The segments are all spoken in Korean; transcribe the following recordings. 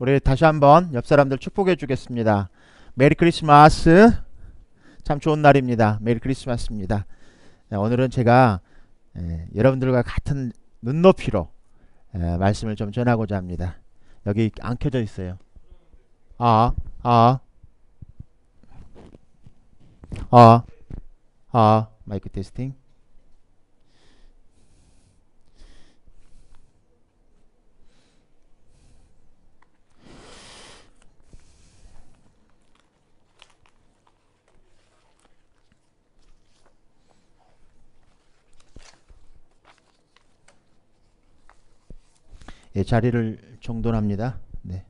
우리 다시 한번 옆 사람들 축복해 주겠습니다. 메리 크리스마스. 참 좋은 날입니다. 메리 크리스마스입니다. 오늘은 제가 여러분들과 같은 눈높이로 말씀을 좀 전하고자 합니다. 여기 안 켜져 있어요. 아, 아, 마이크 테스팅. 예, 자리를 정돈합니다. 네.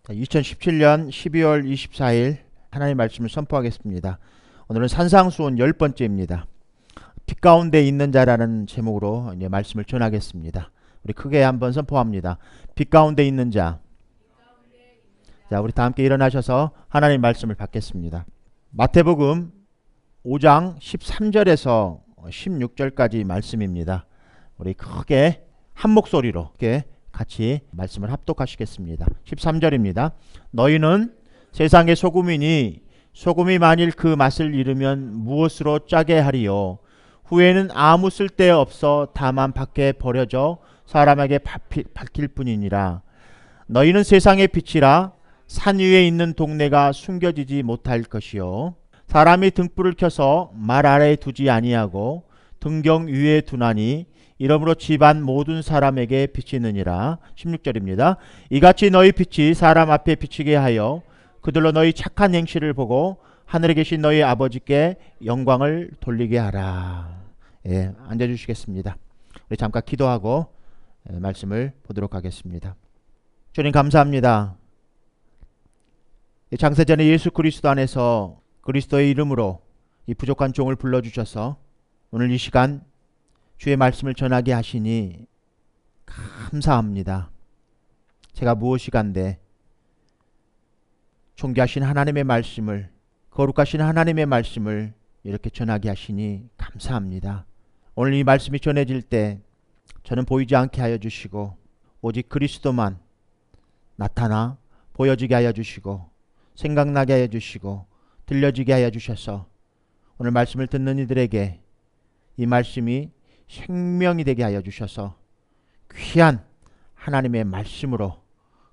자, 2017년 12월 24일 하나님의 말씀을 선포하겠습니다. 오늘은 산상수훈 10번째입니다. 빛 가운데 있는 자라는 제목으로 이제 말씀을 전하겠습니다. 우리 크게 한번 선포합니다. 빛 가운데 있는 자. 자, 우리 다 함께 일어나셔서 하나님의 말씀을 받겠습니다. 마태복음 5장 13절에서 16절까지 말씀입니다. 우리 크게 한 목소리로 이렇게 같이 말씀을 합독하시겠습니다. 13절입니다. 너희는 세상의 소금이니 소금이 만일 그 맛을 잃으면 무엇으로 짜게 하리요. 후에는 아무 쓸데없어 다만 밖에 버려져 사람에게 밝힐 뿐이니라. 너희는 세상의 빛이라. 산 위에 있는 동네가 숨겨지지 못할 것이요. 사람이 등불을 켜서 말 아래에 두지 아니하고 등경 위에 두나니 이러므로 집안 모든 사람에게 비치느니라. 16절입니다. 이같이 너희 빛이 사람 앞에 비치게 하여 그들로 너희 착한 행실을 보고 하늘에 계신 너희 아버지께 영광을 돌리게 하라. 예, 앉아주시겠습니다. 우리 잠깐 기도하고 말씀을 보도록 하겠습니다. 주님 감사합니다. 장세전에 예수 그리스도 안에서 그리스도의 이름으로 이 부족한 종을 불러주셔서 오늘 이 시간 주의 말씀을 전하게 하시니 감사합니다. 제가 무엇이간데 존귀하신 하나님의 말씀을, 거룩하신 하나님의 말씀을 이렇게 전하게 하시니 감사합니다. 오늘 이 말씀이 전해질 때 저는 보이지 않게 하여 주시고 오직 그리스도만 나타나 보여지게 하여 주시고 생각나게 하여 주시고 들려지게 하여 주셔서 오늘 말씀을 듣는 이들에게 이 말씀이 생명이 되게 하여 주셔서 귀한 하나님의 말씀으로,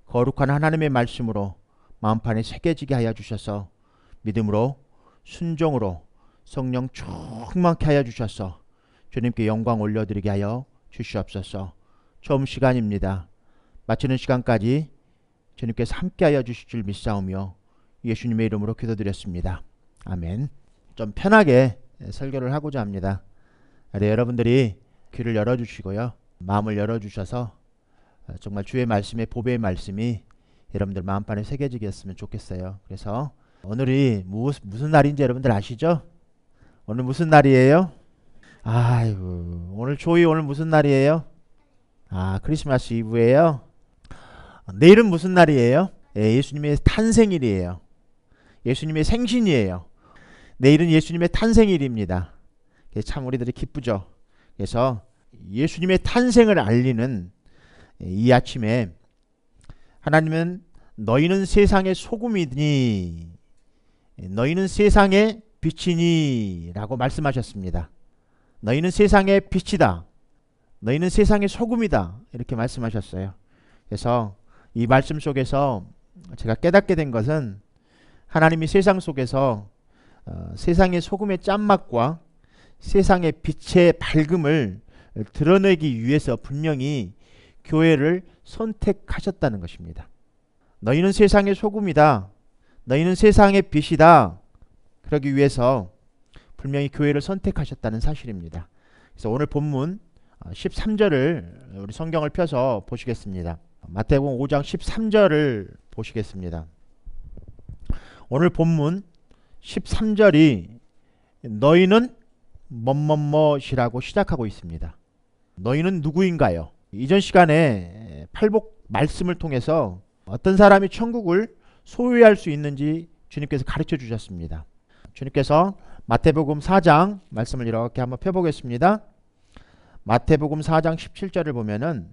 거룩한 하나님의 말씀으로 마음판에 새겨지게 하여 주셔서 믿음으로 순종으로 성령 충만케 하여 주셔서 주님께 영광 올려드리게 하여 주시옵소서. 처음 시간입니다. 마치는 시간까지 주님께서 함께하여 주실 줄 믿사오며 예수님의 이름으로 기도드렸습니다. 아멘. 좀 편하게 설교를 하고자 합니다. 여러분들이 귀를 열어주시고요. 마음을 열어주셔서 정말 주의 말씀의 보배의 말씀이 여러분들 마음판에 새겨지겠으면 좋겠어요. 그래서 오늘이 무슨 날인지 여러분들 아시죠? 오늘 무슨 날이에요? 아이고, 오늘 조이 오늘 무슨 날이에요? 크리스마스 이브예요. 내일은 무슨 날이에요? 예수님의 탄생일이에요. 예수님의 생신이에요. 내일은 예수님의 탄생일입니다. 참 우리들이 기쁘죠. 그래서 예수님의 탄생을 알리는 이 아침에 하나님은 너희는 세상의 소금이니 너희는 세상의 빛이니 라고 말씀하셨습니다. 너희는 세상의 빛이다. 너희는 세상의 소금이다. 이렇게 말씀하셨어요. 그래서 이 말씀 속에서 제가 깨닫게 된 것은 하나님이 세상 속에서 세상의 소금의 짠맛과 세상의 빛의 밝음을 드러내기 위해서 분명히 교회를 선택하셨다는 것입니다. 너희는 세상의 소금이다. 너희는 세상의 빛이다. 그러기 위해서 분명히 교회를 선택하셨다는 사실입니다. 그래서 오늘 본문 13절을 우리 성경을 펴서 보시겠습니다. 마태복음 5장 13절을 보시겠습니다. 오늘 본문 13절이 너희는 뭐뭐뭐이라고 시작하고 있습니다. 너희는 누구인가요? 이전 시간에 팔복 말씀을 통해서 어떤 사람이 천국을 소유할 수 있는지 주님께서 가르쳐 주셨습니다. 주님께서 마태복음 4장 말씀을 이렇게 한번 펴보겠습니다. 마태복음 4장 17절을 보면은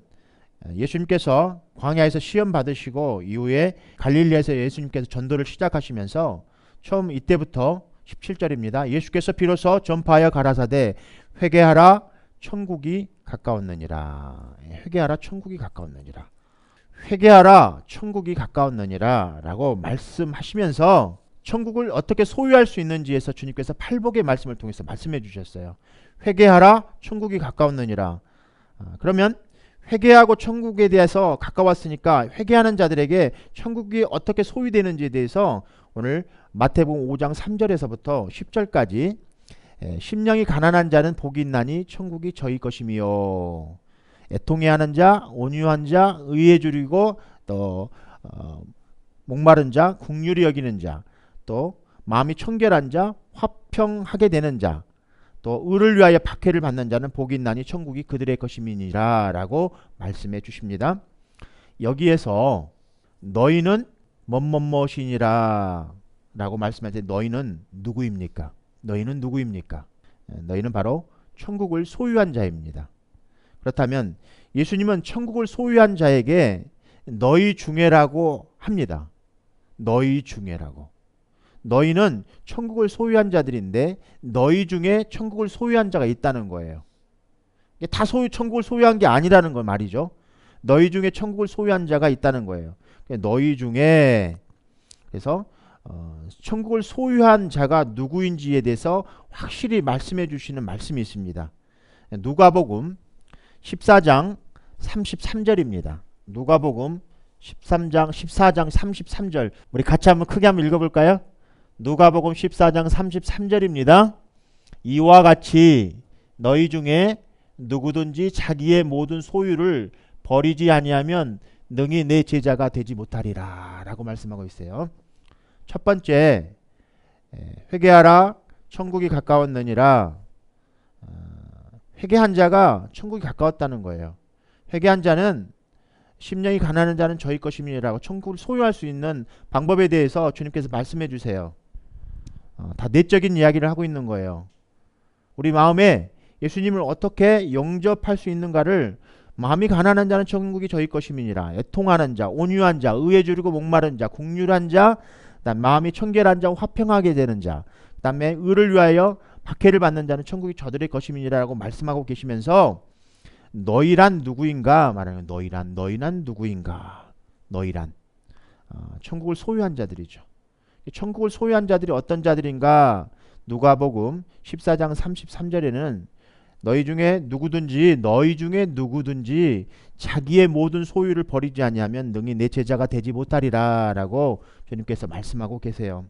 예수님께서 광야에서 시험 받으시고 이후에 갈릴리에서 예수님께서 전도를 시작하시면서 처음 이때부터 17절입니다. 예수께서 비로소 전파하여 가라사대 회개하라 천국이 가까웠느니라. 회개하라 천국이 가까웠느니라. 회개하라 천국이 가까웠느니라 라고 말씀하시면서 천국을 어떻게 소유할 수 있는지에서 주님께서 팔복의 말씀을 통해서 말씀해 주셨어요. 회개하라 천국이 가까웠느니라. 그러면 회개하고 천국에 대해서 가까웠으니까 회개하는 자들에게 천국이 어떻게 소유되는지에 대해서 오늘 마태복음 5장 3절에서부터 10절까지 심령이 가난한 자는 복이 있나니 천국이 저희 것이미요. 애통해하는 자, 온유한 자, 의에 줄이고 또 목마른 자, 긍휼히 여기는 자, 또 마음이 청결한 자, 화평하게 되는 자, 또 의를 위하여 박해를 받는 자는 복이 있나니 천국이 그들의 것임이니라 라고 말씀해 주십니다. 여기에서 너희는 뭐뭐뭐시니라 라고 말씀할 때 너희는 누구입니까? 너희는 누구입니까? 너희는 바로 천국을 소유한 자입니다. 그렇다면 예수님은 천국을 소유한 자에게 너희 중에라고 합니다. 너희 중에라고. 너희는 천국을 소유한 자들인데 너희 중에 천국을 소유한 자가 있다는 거예요. 다 천국을 소유한 게 아니라는 거 말이죠. 너희 중에 천국을 소유한 자가 있다는 거예요. 너희 중에 그래서 천국을 소유한 자가 누구인지에 대해서 확실히 말씀해 주시는 말씀이 있습니다. 누가복음 14장 33절입니다. 누가복음 14장 33절 우리 같이 한번 크게 한번 읽어볼까요? 누가복음 14장 33절입니다. 이와 같이 너희 중에 누구든지 자기의 모든 소유를 버리지 아니하면 능히 내 제자가 되지 못하리라 라고 말씀하고 있어요. 첫 번째 회개하라 천국이 가까웠느니라. 회개한 자가 천국이 가까웠다는 거예요. 회개한 자는 심령이 가난한 자는 저희 것임이라고 천국을 소유할 수 있는 방법에 대해서 주님께서 말씀해 주세요. 다 내적인 이야기를 하고 있는 거예요. 우리 마음에 예수님을 어떻게 영접할 수 있는가를 마음이 가난한 자는 천국이 저희 것임이니라. 애통하는 자, 온유한 자, 의에 줄이고 목마른 자, 긍휼한 자, 그다음 마음이 청결한 자, 화평하게 되는 자, 그다음에 의를 위하여 박해를 받는 자는 천국이 저들의 것임이니라고 말씀하고 계시면서 너희란 누구인가 말하는 너희란 누구인가. 너희란 천국을 소유한 자들이죠. 천국을 소유한 자들이 어떤 자들인가? 누가복음 14장 33절에는 너희 중에 누구든지 자기의 모든 소유를 버리지 아니하면 능히 내 제자가 되지 못하리라 라고 주님께서 말씀하고 계세요.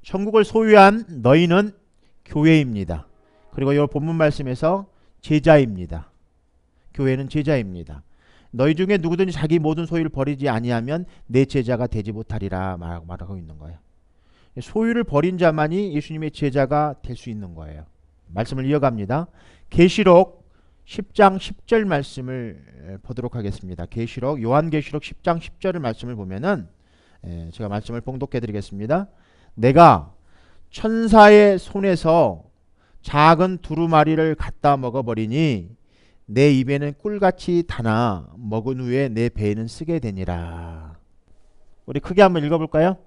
천국을 소유한 너희는 교회입니다. 그리고 이 본문 말씀에서 제자입니다. 교회는 제자입니다. 너희 중에 누구든지 자기 모든 소유를 버리지 아니하면 내 제자가 되지 못하리라 말하고 있는 거예요. 소유를 버린 자만이 예수님의 제자가 될 수 있는 거예요. 말씀을 이어갑니다. 계시록 10장 10절 말씀을 보도록 하겠습니다. 요한계시록 10장 10절을 말씀을 보면은 제가 말씀을 봉독해 드리겠습니다. 내가 천사의 손에서 작은 두루마리를 갖다 먹어버리니 내 입에는 꿀같이 타나 먹은 후에 내 배에는 쓰게 되니라. 우리 크게 한번 읽어볼까요?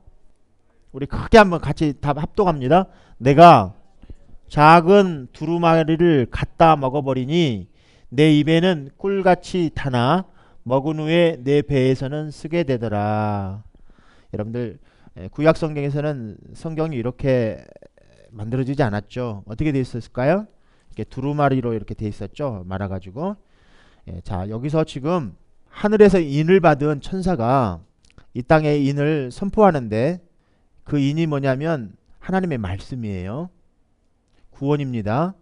우리 크게 한번 같이 다 합독합니다. 내가 작은 두루마리를 갖다 먹어버리니 내 입에는 꿀같이 타나 먹은 후에 내 배에서는 쓰게 되더라. 여러분들 구약 성경에서는 성경이 이렇게 만들어지지 않았죠. 어떻게 되어 있었을까요? 이렇게 두루마리로 이렇게 되어 있었죠. 말아가지고 자 여기서 지금 하늘에서 인을 받은 천사가 이 땅에 인을 선포하는데 그 인이 뭐냐면 하나님의 말씀이에요. 구원입니다.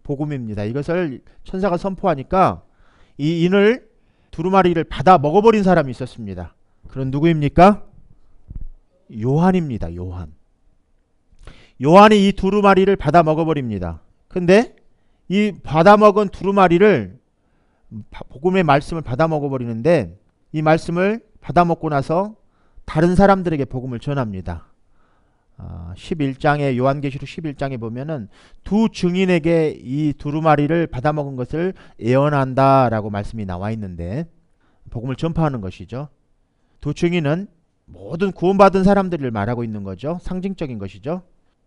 복음입니다. 이것을 천사가 선포하니까 이 인을 두루마리를 받아 먹어버린 사람이 있었습니다. 그런 누구입니까? 요한입니다. 요한이 이 두루마리를 받아 먹어버립니다. 근데 이 받아 먹은 두루마리를 복음의 말씀을 받아 먹어버리는데 이 말씀을 받아 먹고 나서 다른 사람들에게 복음을 전합니다. 11장에 요한계시록 11장에 보면은 두 증인에게 이 두루마리를 받아먹은 것을 예언한다라고 말씀이 나와 있는데 복음을 전파하는 것이죠. 두 증인은 모든 구원받은 사람들을 말하고 있는 거죠. 상징적인 것이죠.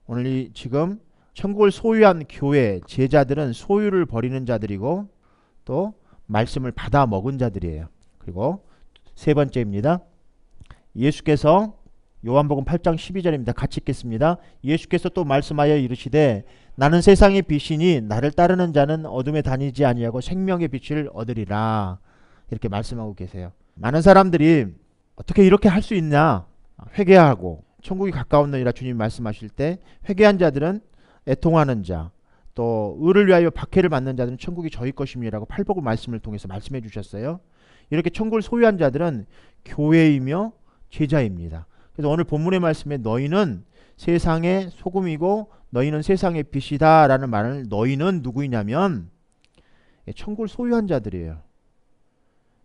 오늘 지금 천국을 소유한 교회 제자들은 소유를 버리는 자들이고 또 말씀을 받아 먹은 자들이에요. 그리고 세 번째입니다. 예수께서 요한복음 8장 12절입니다. 같이 읽겠습니다. 예수께서 또 말씀하여 이르시되 나는 세상의 빛이니 나를 따르는 자는 어둠에 다니지 아니하고 생명의 빛을 얻으리라. 이렇게 말씀하고 계세요. 많은 사람들이 어떻게 이렇게 할 수 있냐? 회개하고 천국이 가까웠느니라 주님 말씀하실 때 회개한 자들은 애통하는 자, 또 의를 위하여 박해를 받는 자들은 천국이 저희 것임이라고 팔복음 말씀을 통해서 말씀해 주셨어요. 이렇게 천국을 소유한 자들은 교회이며 제자입니다. 그래서 오늘 본문의 말씀에 너희는 세상의 소금이고 너희는 세상의 빛이다 라는 말을 너희는 누구이냐면 천국을 소유한 자들이에요.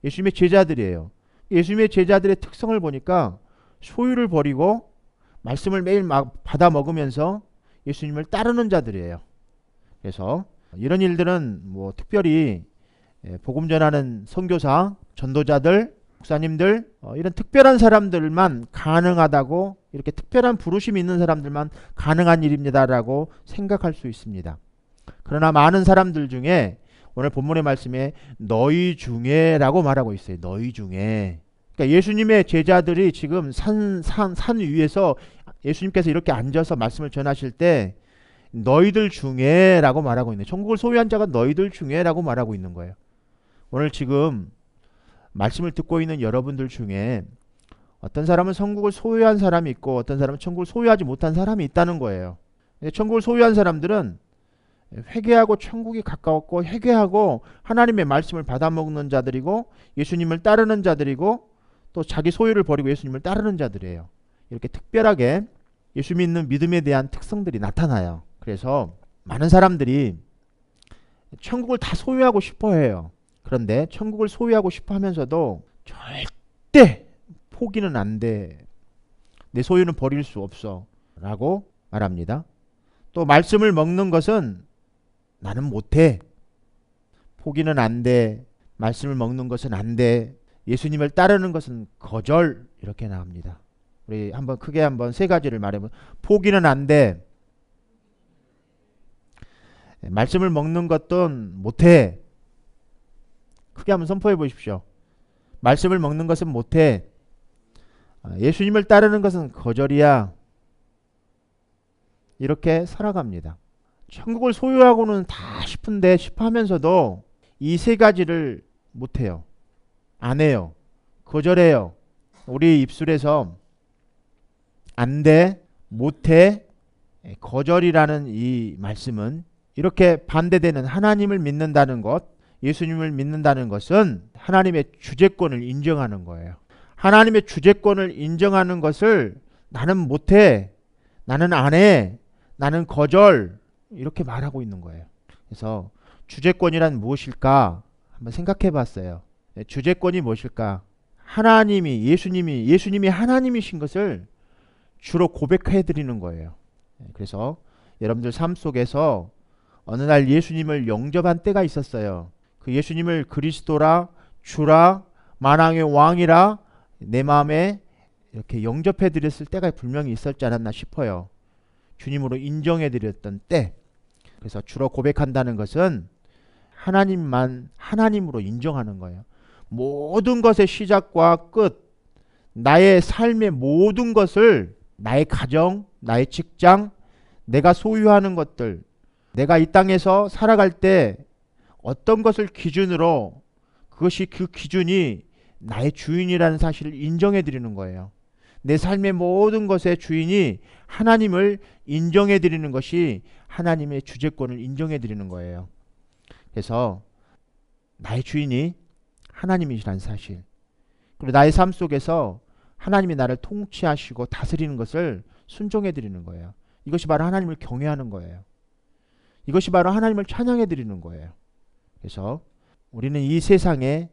예수님의 제자들이에요. 예수님의 제자들의 특성을 보니까 소유를 버리고 말씀을 매일 막 받아 먹으면서 예수님을 따르는 자들이에요. 그래서 이런 일들은 뭐 특별히 복음 전하는 선교사, 전도자들, 목사님들 이런 특별한 사람들만 가능하다고 이렇게 특별한 부르심이 있는 사람들만 가능한 일입니다라고 생각할 수 있습니다. 그러나 많은 사람들 중에 오늘 본문의 말씀에 너희 중에 라고 말하고 있어요. 너희 중에. 그러니까 예수님의 제자들이 지금 산 위에서 예수님께서 이렇게 앉아서 말씀을 전하실 때 너희들 중에 라고 말하고 있네요. 천국을 소유한 자가 너희들 중에 라고 말하고 있는 거예요. 오늘 지금 말씀을 듣고 있는 여러분들 중에 어떤 사람은 천국을 소유한 사람이 있고 어떤 사람은 천국을 소유하지 못한 사람이 있다는 거예요. 천국을 소유한 사람들은 회개하고 천국이 가까웠고 회개하고 하나님의 말씀을 받아먹는 자들이고 예수님을 따르는 자들이고 또 자기 소유를 버리고 예수님을 따르는 자들이에요. 이렇게 특별하게 예수 믿는 믿음에 대한 특성들이 나타나요. 그래서 많은 사람들이 천국을 다 소유하고 싶어 해요. 그런데 천국을 소유하고 싶어 하면서도 절대 포기는 안 돼. 내 소유는 버릴 수 없어. 라고 말합니다. 또 말씀을 먹는 것은 나는 못해. 포기는 안 돼. 말씀을 먹는 것은 안 돼. 예수님을 따르는 것은 거절. 이렇게 나옵니다. 우리 한번 크게 한번 세 가지를 말해보면 포기는 안 돼. 말씀을 먹는 것도 못해. 크게 한번 선포해 보십시오. 말씀을 먹는 것은 못해. 예수님을 따르는 것은 거절이야. 이렇게 살아갑니다. 천국을 소유하고는 다 싶은데 싶어하면서도 이 세 가지를 못해요. 안 해요. 거절해요. 우리 입술에서 안 돼, 못해, 거절이라는 이 말씀은 이렇게 반대되는 하나님을 믿는다는 것, 예수님을 믿는다는 것은 하나님의 주재권을 인정하는 거예요. 하나님의 주재권을 인정하는 것을 나는 못해, 나는 안 해, 나는 거절 이렇게 말하고 있는 거예요. 그래서 주재권이란 무엇일까 한번 생각해 봤어요. 주재권이 무엇일까? 하나님이 예수님이 하나님이신 것을 주로 고백해 드리는 거예요. 그래서 여러분들 삶 속에서 어느 날 예수님을 영접한 때가 있었어요. 그 예수님을 그리스도라, 주라, 만왕의 왕이라 내 마음에 이렇게 영접해 드렸을 때가 분명히 있었지 않았나 싶어요. 주님으로 인정해 드렸던 때. 그래서 주로 고백한다는 것은 하나님만 하나님으로 인정하는 거예요. 모든 것의 시작과 끝, 나의 삶의 모든 것을 나의 가정, 나의 직장, 내가 소유하는 것들, 내가 이 땅에서 살아갈 때 어떤 것을 기준으로 그것이 그 기준이 나의 주인이라는 사실을 인정해 드리는 거예요. 내 삶의 모든 것의 주인이 하나님을 인정해 드리는 것이 하나님의 주재권을 인정해 드리는 거예요. 그래서 나의 주인이 하나님이시라는 사실, 그리고 나의 삶 속에서 하나님이 나를 통치하시고 다스리는 것을 순종해 드리는 거예요. 이것이 바로 하나님을 경외하는 거예요. 이것이 바로 하나님을 찬양해 드리는 거예요. 그래서 우리는 이 세상의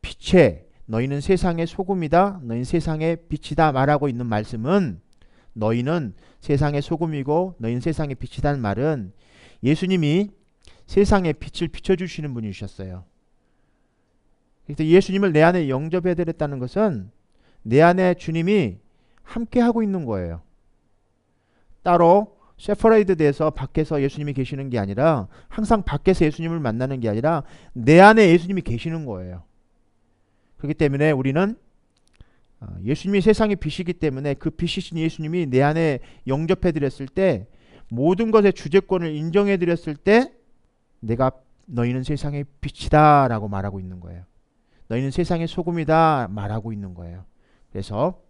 빛에, 너희는 세상의 소금이다, 너희는 세상의 빛이다 말하고 있는 말씀은 너희는 세상의 소금이고 너희는 세상의 빛이라는 말은 예수님이 세상에 빛을 비춰주시는 분이셨어요. 그래서 예수님을 내 안에 영접해드렸다는 것은 내 안에 주님이 함께 하고 있는 거예요. 따로 세퍼레이트 돼서 밖에서 예수님이 계시는 게 아니라 항상 밖에서 예수님을 만나는 게 아니라 내 안에 예수님이 계시는 거예요. 그렇기 때문에 우리는 예수님이 세상의 빛이기 때문에 그 빛이신 예수님이 내 안에 영접해드렸을 때 모든 것의 주재권을 인정해드렸을 때 내가 너희는 세상의 빛이다 라고 말하고 있는 거예요. 너희는 세상의 소금이다 말하고 있는 거예요. 그래서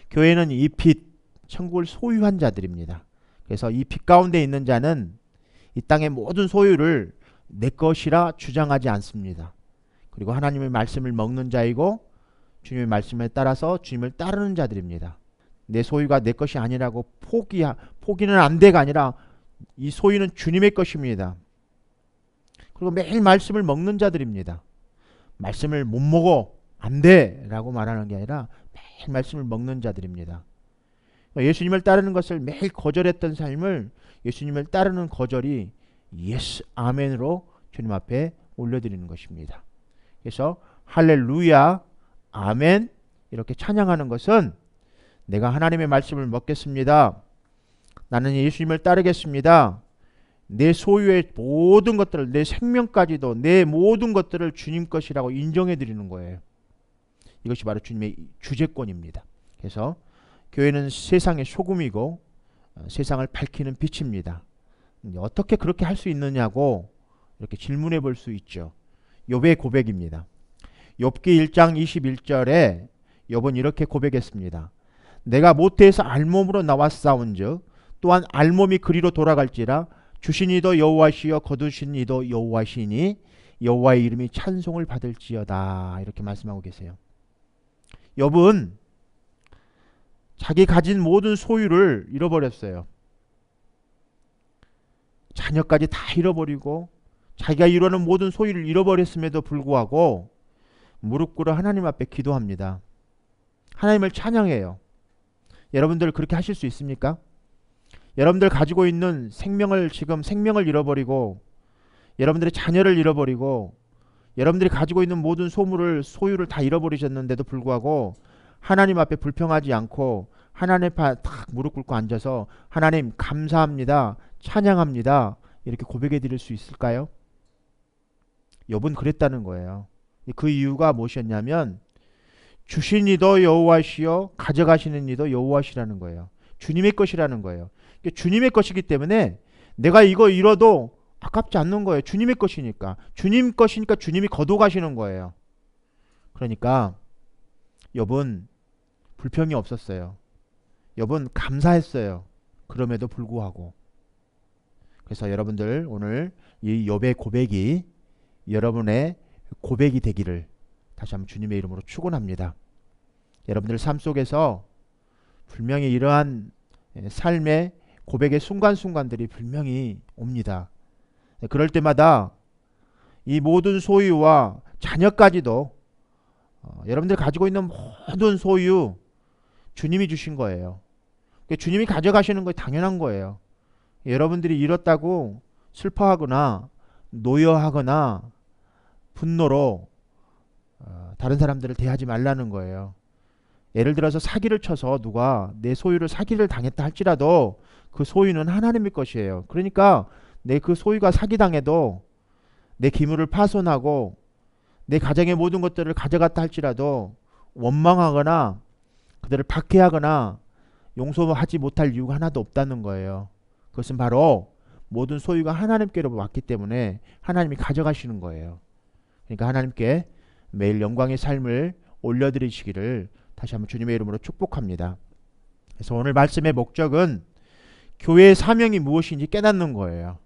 교회는 이 빛, 천국을 소유한 자들입니다. 그래서 이 빛 가운데 있는 자는 이 땅의 모든 소유를 내 것이라 주장하지 않습니다. 그리고 하나님의 말씀을 먹는 자이고 주님의 말씀에 따라서 주님을 따르는 자들입니다. 내 소유가 내 것이 아니라고 포기는 안 돼가 아니라 이 소유는 주님의 것입니다. 그리고 매일 말씀을 먹는 자들입니다. 말씀을 못 먹어 안 돼 라고 말하는 게 아니라 매일 말씀을 먹는 자들입니다. 예수님을 따르는 것을 매일 거절했던 삶을 예수님을 따르는 거절이 예스 아멘으로 주님 앞에 올려드리는 것입니다. 그래서 할렐루야 아멘 이렇게 찬양하는 것은 내가 하나님의 말씀을 먹겠습니다. 나는 예수님을 따르겠습니다. 내 소유의 모든 것들을 내 생명까지도 내 모든 것들을 주님 것이라고 인정해 드리는 거예요. 이것이 바로 주님의 주재권입니다. 그래서 교회는 세상의 소금이고 세상을 밝히는 빛입니다. 어떻게 그렇게 할 수 있느냐고 이렇게 질문해 볼 수 있죠. 욥의 고백입니다. 욥기 1장 21절에 욥은 이렇게 고백했습니다. 내가 모태에서 알몸으로 나왔사온즉 또한 알몸이 그리로 돌아갈지라 주신 이도 여호와시여 거두신 이도 여호와시니 여호와의 이름이 찬송을 받을지어다 이렇게 말씀하고 계세요. 욥은 자기 가진 모든 소유를 잃어버렸어요. 자녀까지 다 잃어버리고 자기가 이루는 모든 소유를 잃어버렸음에도 불구하고 무릎 꿇어 하나님 앞에 기도합니다. 하나님을 찬양해요. 여러분들 그렇게 하실 수 있습니까? 여러분들 가지고 있는 생명을 잃어버리고 여러분들의 자녀를 잃어버리고 여러분들이 가지고 있는 모든 소유를 다 잃어버리셨는데도 불구하고 하나님 앞에 불평하지 않고 하나님 앞에 딱 무릎 꿇고 앉아서 하나님 감사합니다. 찬양합니다. 이렇게 고백해 드릴 수 있을까요? 욥은 그랬다는 거예요. 그 이유가 무엇이었냐면 주신 이도 여호와시요 가져가시는 이도 여호와시라는 거예요. 주님의 것이라는 거예요. 주님의 것이기 때문에 내가 이거 잃어도 아깝지 않는 거예요. 주님의 것이니까. 주님 것이니까 주님이 거둬가시는 거예요. 그러니까 욥은 불평이 없었어요. 욥은 감사했어요. 그럼에도 불구하고. 그래서 여러분들 오늘 이 욥의 고백이 여러분의 고백이 되기를 다시 한번 주님의 이름으로 축원합니다. 여러분들 삶 속에서 분명히 이러한 삶의 고백의 순간순간들이 분명히 옵니다. 그럴 때마다 이 모든 소유와 자녀까지도 여러분들 가지고 있는 모든 소유 주님이 주신 거예요. 주님이 가져가시는 거 당연한 거예요. 여러분들이 잃었다고 슬퍼하거나 노여하거나 분노로 다른 사람들을 대하지 말라는 거예요. 예를 들어서 사기를 쳐서 누가 내 소유를 사기를 당했다 할지라도 그 소유는 하나님의 것이에요. 그러니까 내 그 소유가 사기당해도 내 기물을 파손하고 내 가정의 모든 것들을 가져갔다 할지라도 원망하거나 그들을 박해하거나 용서하지 못할 이유가 하나도 없다는 거예요. 그것은 바로 모든 소유가 하나님께로 왔기 때문에 하나님이 가져가시는 거예요. 그러니까 하나님께 매일 영광의 삶을 올려드리시기를 다시 한번 주님의 이름으로 축복합니다. 그래서 오늘 말씀의 목적은 교회의 사명이 무엇인지 깨닫는 거예요.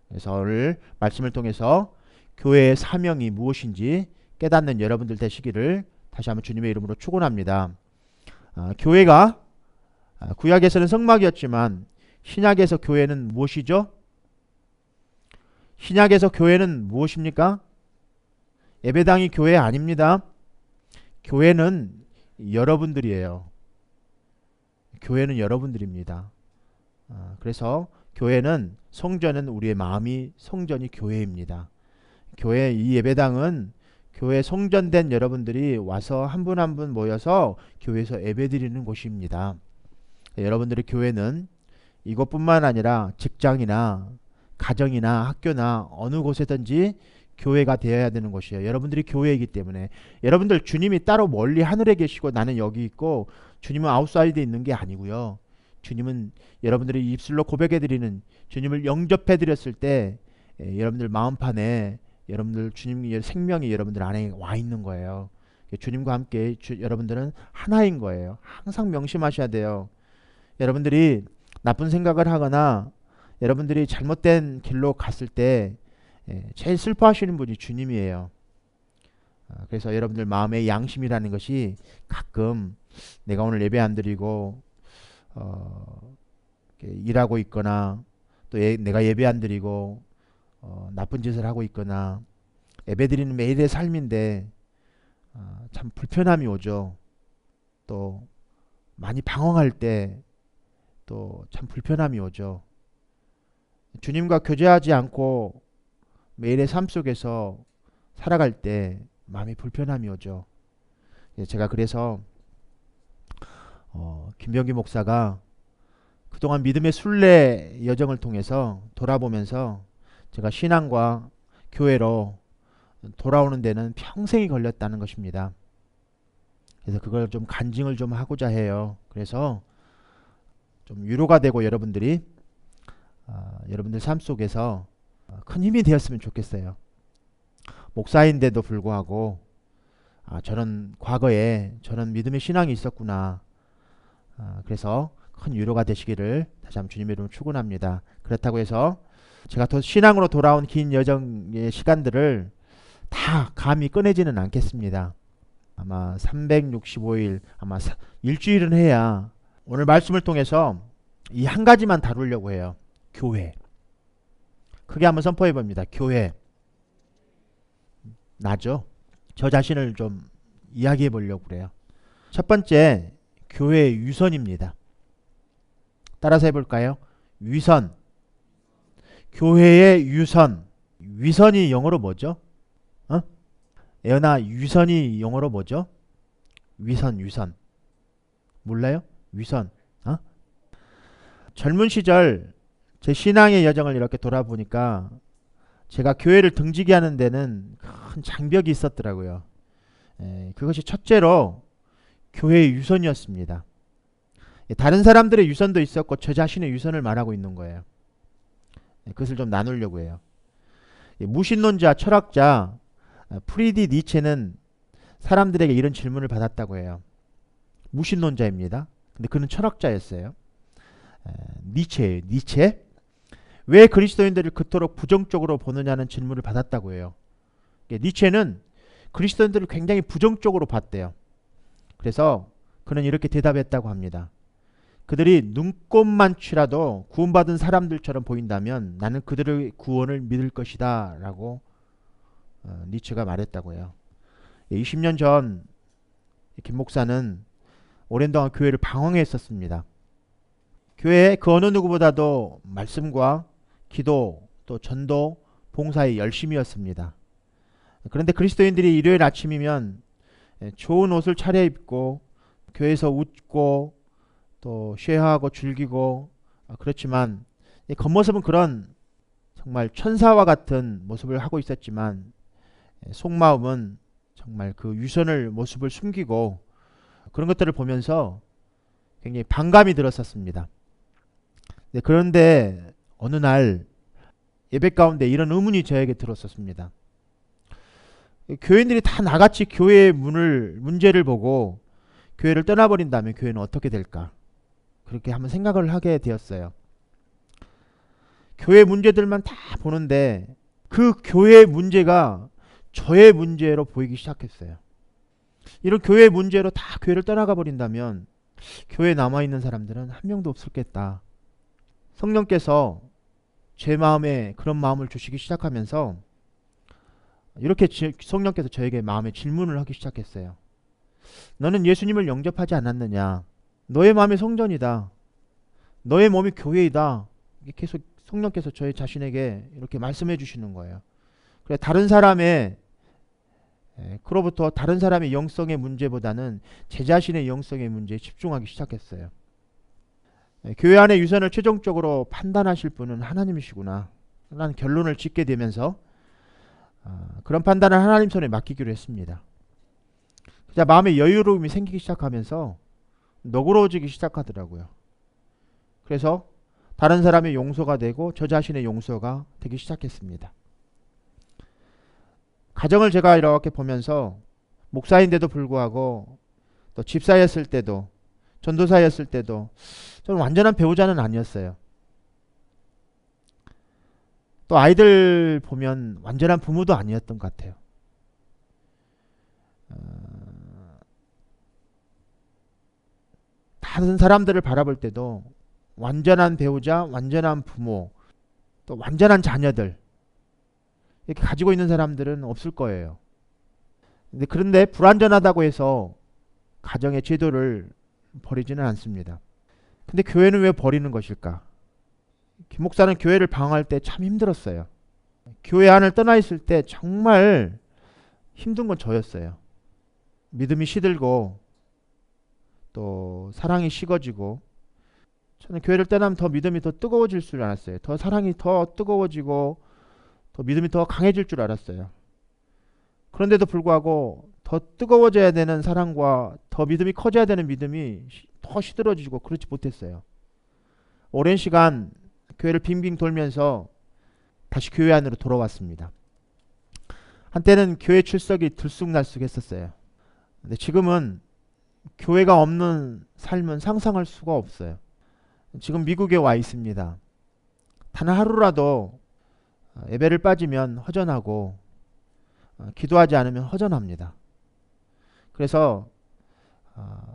그래서 오늘 말씀을 통해서 교회의 사명이 무엇인지 깨닫는 여러분들 되시기를 다시 한번 주님의 이름으로 축원합니다. 교회가 구약에서는 성막이었지만 신약에서 교회는 무엇이죠? 신약에서 교회는 무엇입니까? 예배당이 교회 아닙니다. 교회는 여러분들이에요. 교회는 여러분들입니다. 그래서 교회는 성전은 우리의 마음이 성전이 교회입니다. 교회 이 예배당은 교회 성전된 여러분들이 와서 한 분 한 분 모여서 교회에서 예배드리는 곳입니다. 여러분들의 교회는 이것뿐만 아니라 직장이나 가정이나 학교나 어느 곳에든지 교회가 되어야 되는 곳이에요. 여러분들이 교회이기 때문에. 여러분들 주님이 따로 멀리 하늘에 계시고 나는 여기 있고 주님은 아웃사이드에 있는 게 아니고요. 주님은 여러분들이 입술로 고백해드리는 주님을 영접해드렸을 때 여러분들 마음판에 여러분들 주님의 생명이 여러분들 안에 와 있는 거예요. 주님과 함께 여러분들은 하나인 거예요. 항상 명심하셔야 돼요. 여러분들이 나쁜 생각을 하거나 여러분들이 잘못된 길로 갔을 때 제일 슬퍼하시는 분이 주님이에요. 그래서 여러분들 마음의 양심이라는 것이 가끔 내가 오늘 예배 안 드리고 일하고 있거나 또 내가 예배 안 드리고 나쁜 짓을 하고 있거나 예배 드리는 매일의 삶인데 참 불편함이 오죠. 또 많이 방황할 때 또 참 불편함이 오죠. 주님과 교제하지 않고 매일의 삶 속에서 살아갈 때 마음이 불편함이 오죠. 제가 그래서 김병기 목사가 그동안 믿음의 순례 여정을 통해서 돌아보면서 제가 신앙과 교회로 돌아오는 데는 평생이 걸렸다는 것입니다. 그래서 그걸 좀 간증을 좀 하고자 해요. 그래서 좀 위로가 되고 여러분들이 여러분들 삶 속에서 큰 힘이 되었으면 좋겠어요. 목사인데도 불구하고 저는 과거에 저는 믿음의 신앙이 있었구나. 그래서 큰 위로가 되시기를 다시 한번 주님의 이름으로 축원합니다. 그렇다고 해서 제가 더 신앙으로 돌아온 긴 여정의 시간들을 다 감히 꺼내지는 않겠습니다. 아마 365일 아마 일주일은 해야 오늘 말씀을 통해서 이 한 가지만 다루려고 해요. 교회. 크게 한번 선포해 봅니다. 교회. 나죠? 저 자신을 좀 이야기해 보려고 그래요. 첫 번째, 교회의 유선입니다. 따라서 해볼까요? 위선. 교회의 유선. 위선이 영어로 뭐죠? 예언아, 유선이 영어로 뭐죠? 위선. 몰라요? 위선. 젊은 시절 제 신앙의 여정을 이렇게 돌아보니까 제가 교회를 등지게 하는 데는 큰 장벽이 있었더라고요. 그것이 첫째로 교회의 유선이었습니다. 다른 사람들의 유선도 있었고 저 자신의 유선을 말하고 있는 거예요. 그것을 좀 나누려고 해요. 무신론자, 철학자 프리디 니체는 사람들에게 이런 질문을 받았다고 해요. 무신론자입니다. 근데 그는 철학자였어요. 니체예요. 니체. 왜 그리스도인들을 그토록 부정적으로 보느냐는 질문을 받았다고 해요. 니체는 그리스도인들을 굉장히 부정적으로 봤대요. 그래서 그는 이렇게 대답했다고 합니다. 그들이 눈꼽만치라도 구원받은 사람들처럼 보인다면 나는 그들의 구원을 믿을 것이다 라고 니체가 말했다고 해요. 20년 전 김 목사는 오랜 동안 교회를 방황했었습니다. 교회에 그 어느 누구보다도 말씀과 기도 또 전도 봉사에 열심이었습니다. 그런데 그리스도인들이 일요일 아침이면 좋은 옷을 차려입고 교회에서 웃고 또 쉐어하고 즐기고 그렇지만 겉모습은 그런 정말 천사와 같은 모습을 하고 있었지만 속마음은 정말 그 유선을 모습을 숨기고 그런 것들을 보면서 굉장히 반감이 들었었습니다. 그런데 어느 날 예배 가운데 이런 의문이 저에게 들었었습니다. 교인들이 다 나같이 교회의 문제를 보고 교회를 떠나버린다면 교회는 어떻게 될까? 그렇게 한번 생각을 하게 되었어요. 교회 문제들만 다 보는데 그 교회의 문제가 저의 문제로 보이기 시작했어요. 이런 교회의 문제로 다 교회를 떠나가 버린다면 교회에 남아있는 사람들은 한 명도 없었겠다. 성령께서 제 마음에 그런 마음을 주시기 시작하면서 이렇게 성령께서 저에게 마음에 질문을 하기 시작했어요. 너는 예수님을 영접하지 않았느냐? 너의 마음이 성전이다. 너의 몸이 교회이다. 이게 계속 성령께서 저희 자신에게 이렇게 말씀해 주시는 거예요. 그래 다른 사람의 그로부터 다른 사람의 영성의 문제보다는 제 자신의 영성의 문제에 집중하기 시작했어요. 교회 안의 유선을 최종적으로 판단하실 분은 하나님이시구나 라는 결론을 짓게 되면서 그런 판단을 하나님 손에 맡기기로 했습니다. 그냥 마음의 여유로움이 생기기 시작하면서 너그러워지기 시작하더라고요. 그래서 다른 사람의 용서가 되고 저 자신의 용서가 되기 시작했습니다. 가정을 제가 이렇게 보면서 목사인데도 불구하고 또 집사였을 때도 전도사였을 때도 저는 완전한 배우자는 아니었어요. 또 아이들 보면 완전한 부모도 아니었던 것 같아요. 다른 사람들을 바라볼 때도 완전한 배우자, 완전한 부모, 또 완전한 자녀들 이렇게 가지고 있는 사람들은 없을 거예요. 그런데 불완전하다고 해서 가정의 제도를 버리지는 않습니다. 근데 교회는 왜 버리는 것일까? 김 목사는 교회를 방황할 때 참 힘들었어요. 교회 안을 떠나 있을 때 정말 힘든 건 저였어요. 믿음이 시들고 또 사랑이 식어지고 저는 교회를 떠나면 더 믿음이 더 뜨거워질 줄 알았어요. 더 사랑이 더 뜨거워지고 더 믿음이 더 강해질 줄 알았어요. 그런데도 불구하고 더 뜨거워져야 되는 사랑과 더 믿음이 커져야 되는 믿음이 더 시들어지고 그렇지 못했어요. 오랜 시간 교회를 빙빙 돌면서 다시 교회 안으로 돌아왔습니다. 한때는 교회 출석이 들쑥날쑥했었어요. 근데 지금은 교회가 없는 삶은 상상할 수가 없어요. 지금 미국에 와 있습니다. 단 하루라도 예배를 빠지면 허전하고 기도하지 않으면 허전합니다. 그래서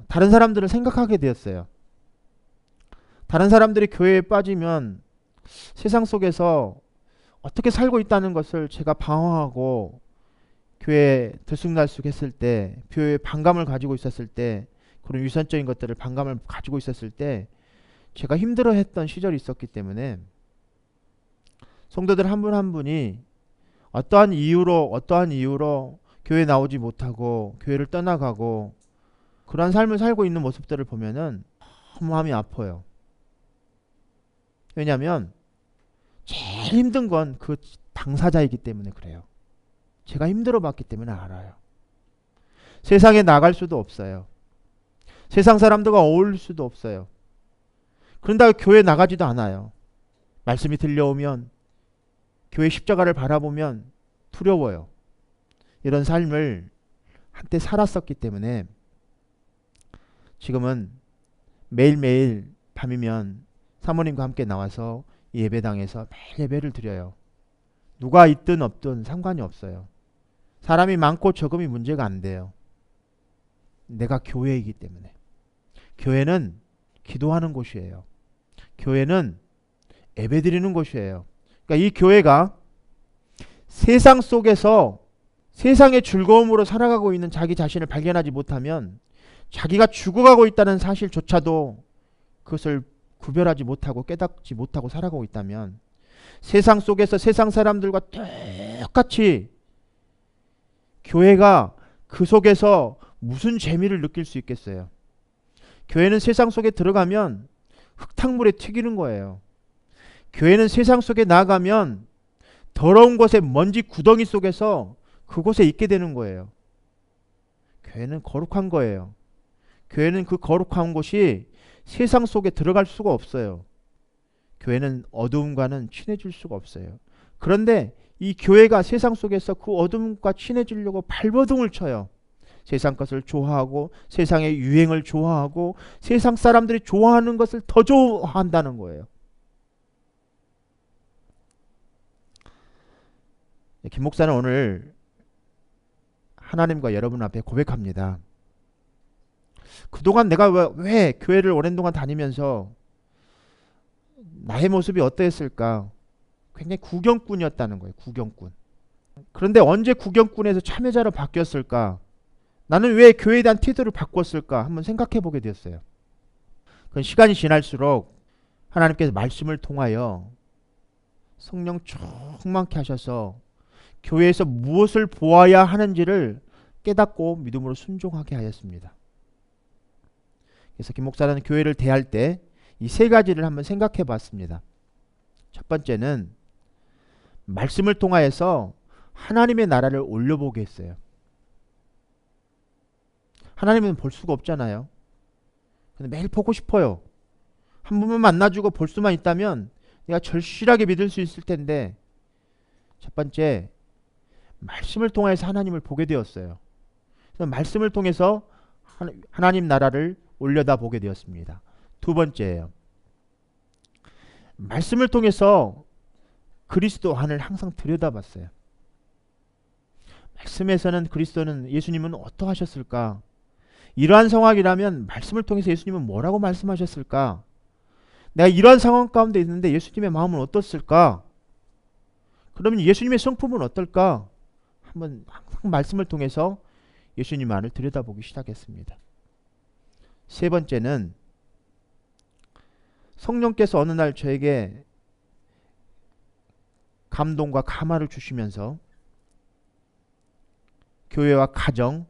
다른 사람들을 생각하게 되었어요. 다른 사람들이 교회에 빠지면 세상 속에서 어떻게 살고 있다는 것을 제가 방황하고 교회에 들쑥날쑥 했을 때, 교회에 반감을 가지고 있었을 때, 그런 유선적인 것들을 반감을 가지고 있었을 때 제가 힘들어했던 시절이 있었기 때문에 성도들 한 분 한 분이 어떠한 이유로 교회에 나오지 못하고 교회를 떠나가고 그런 삶을 살고 있는 모습들을 보면은 너무 마음이 아파요. 왜냐하면 제일 힘든 건 그 당사자이기 때문에 그래요. 제가 힘들어 봤기 때문에 알아요. 세상에 나갈 수도 없어요. 세상 사람들과 어울릴 수도 없어요. 그런다고 교회 나가지도 않아요. 말씀이 들려오면 교회 십자가를 바라보면 두려워요. 이런 삶을 한때 살았었기 때문에 지금은 매일매일 밤이면 사모님과 함께 나와서 예배당에서 매일 예배를 드려요. 누가 있든 없든 상관이 없어요. 사람이 많고 적음이 문제가 안 돼요. 내가 교회이기 때문에. 교회는 기도하는 곳이에요. 교회는 예배드리는 곳이에요. 그러니까 이 교회가 세상 속에서 세상의 즐거움으로 살아가고 있는 자기 자신을 발견하지 못하면 자기가 죽어가고 있다는 사실조차도 그것을 구별하지 못하고 깨닫지 못하고 살아가고 있다면 세상 속에서 세상 사람들과 똑같이 교회가 그 속에서 무슨 재미를 느낄 수 있겠어요? 교회는 세상 속에 들어가면 흙탕물에 튀기는 거예요. 교회는 세상 속에 나가면 더러운 곳에 먼지 구덩이 속에서 그곳에 있게 되는 거예요. 교회는 거룩한 거예요. 교회는 그 거룩한 곳이 세상 속에 들어갈 수가 없어요. 교회는 어두움과는 친해질 수가 없어요. 그런데 이 교회가 세상 속에서 그 어둠과 친해지려고 발버둥을 쳐요. 세상 것을 좋아하고 세상의 유행을 좋아하고 세상 사람들이 좋아하는 것을 더 좋아한다는 거예요. 김 목사는 오늘 하나님과 여러분 앞에 고백합니다. 그동안 내가 왜 교회를 오랜 동안 다니면서 나의 모습이 어떠했을까? 굉장히 구경꾼이었다는 거예요. 구경꾼. 그런데 언제 구경꾼에서 참여자로 바뀌었을까? 나는 왜 교회에 대한 태도를 바꿨을까? 한번 생각해 보게 되었어요. 그 시간이 지날수록 하나님께서 말씀을 통하여 성령 충만케 하셔서 교회에서 무엇을 보아야 하는지를 깨닫고 믿음으로 순종하게 하였습니다. 그래서 김 목사는 교회를 대할 때 이 세 가지를 한번 생각해 봤습니다. 첫 번째는 말씀을 통하여서 하나님의 나라를 올려보게 했어요. 하나님은 볼 수가 없잖아요. 근데 매일 보고 싶어요. 한 번만 만나주고 볼 수만 있다면 내가 절실하게 믿을 수 있을 텐데, 첫 번째, 말씀을 통해서 하나님을 보게 되었어요. 그래서 말씀을 통해서 하나님 나라를 올려다 보게 되었습니다. 두 번째예요. 말씀을 통해서 그리스도 안을 항상 들여다봤어요. 말씀에서는 그리스도는, 예수님은 어떠하셨을까? 이러한 상황이라면 말씀을 통해서 예수님은 뭐라고 말씀하셨을까? 내가 이러한 상황 가운데 있는데 예수님의 마음은 어떻을까? 그러면 예수님의 성품은 어떨까? 한번 항상 말씀을 통해서 예수님 안을 들여다보기 시작했습니다. 세 번째는 성령께서 어느 날 저에게 감동과 감화를 주시면서 교회와 가정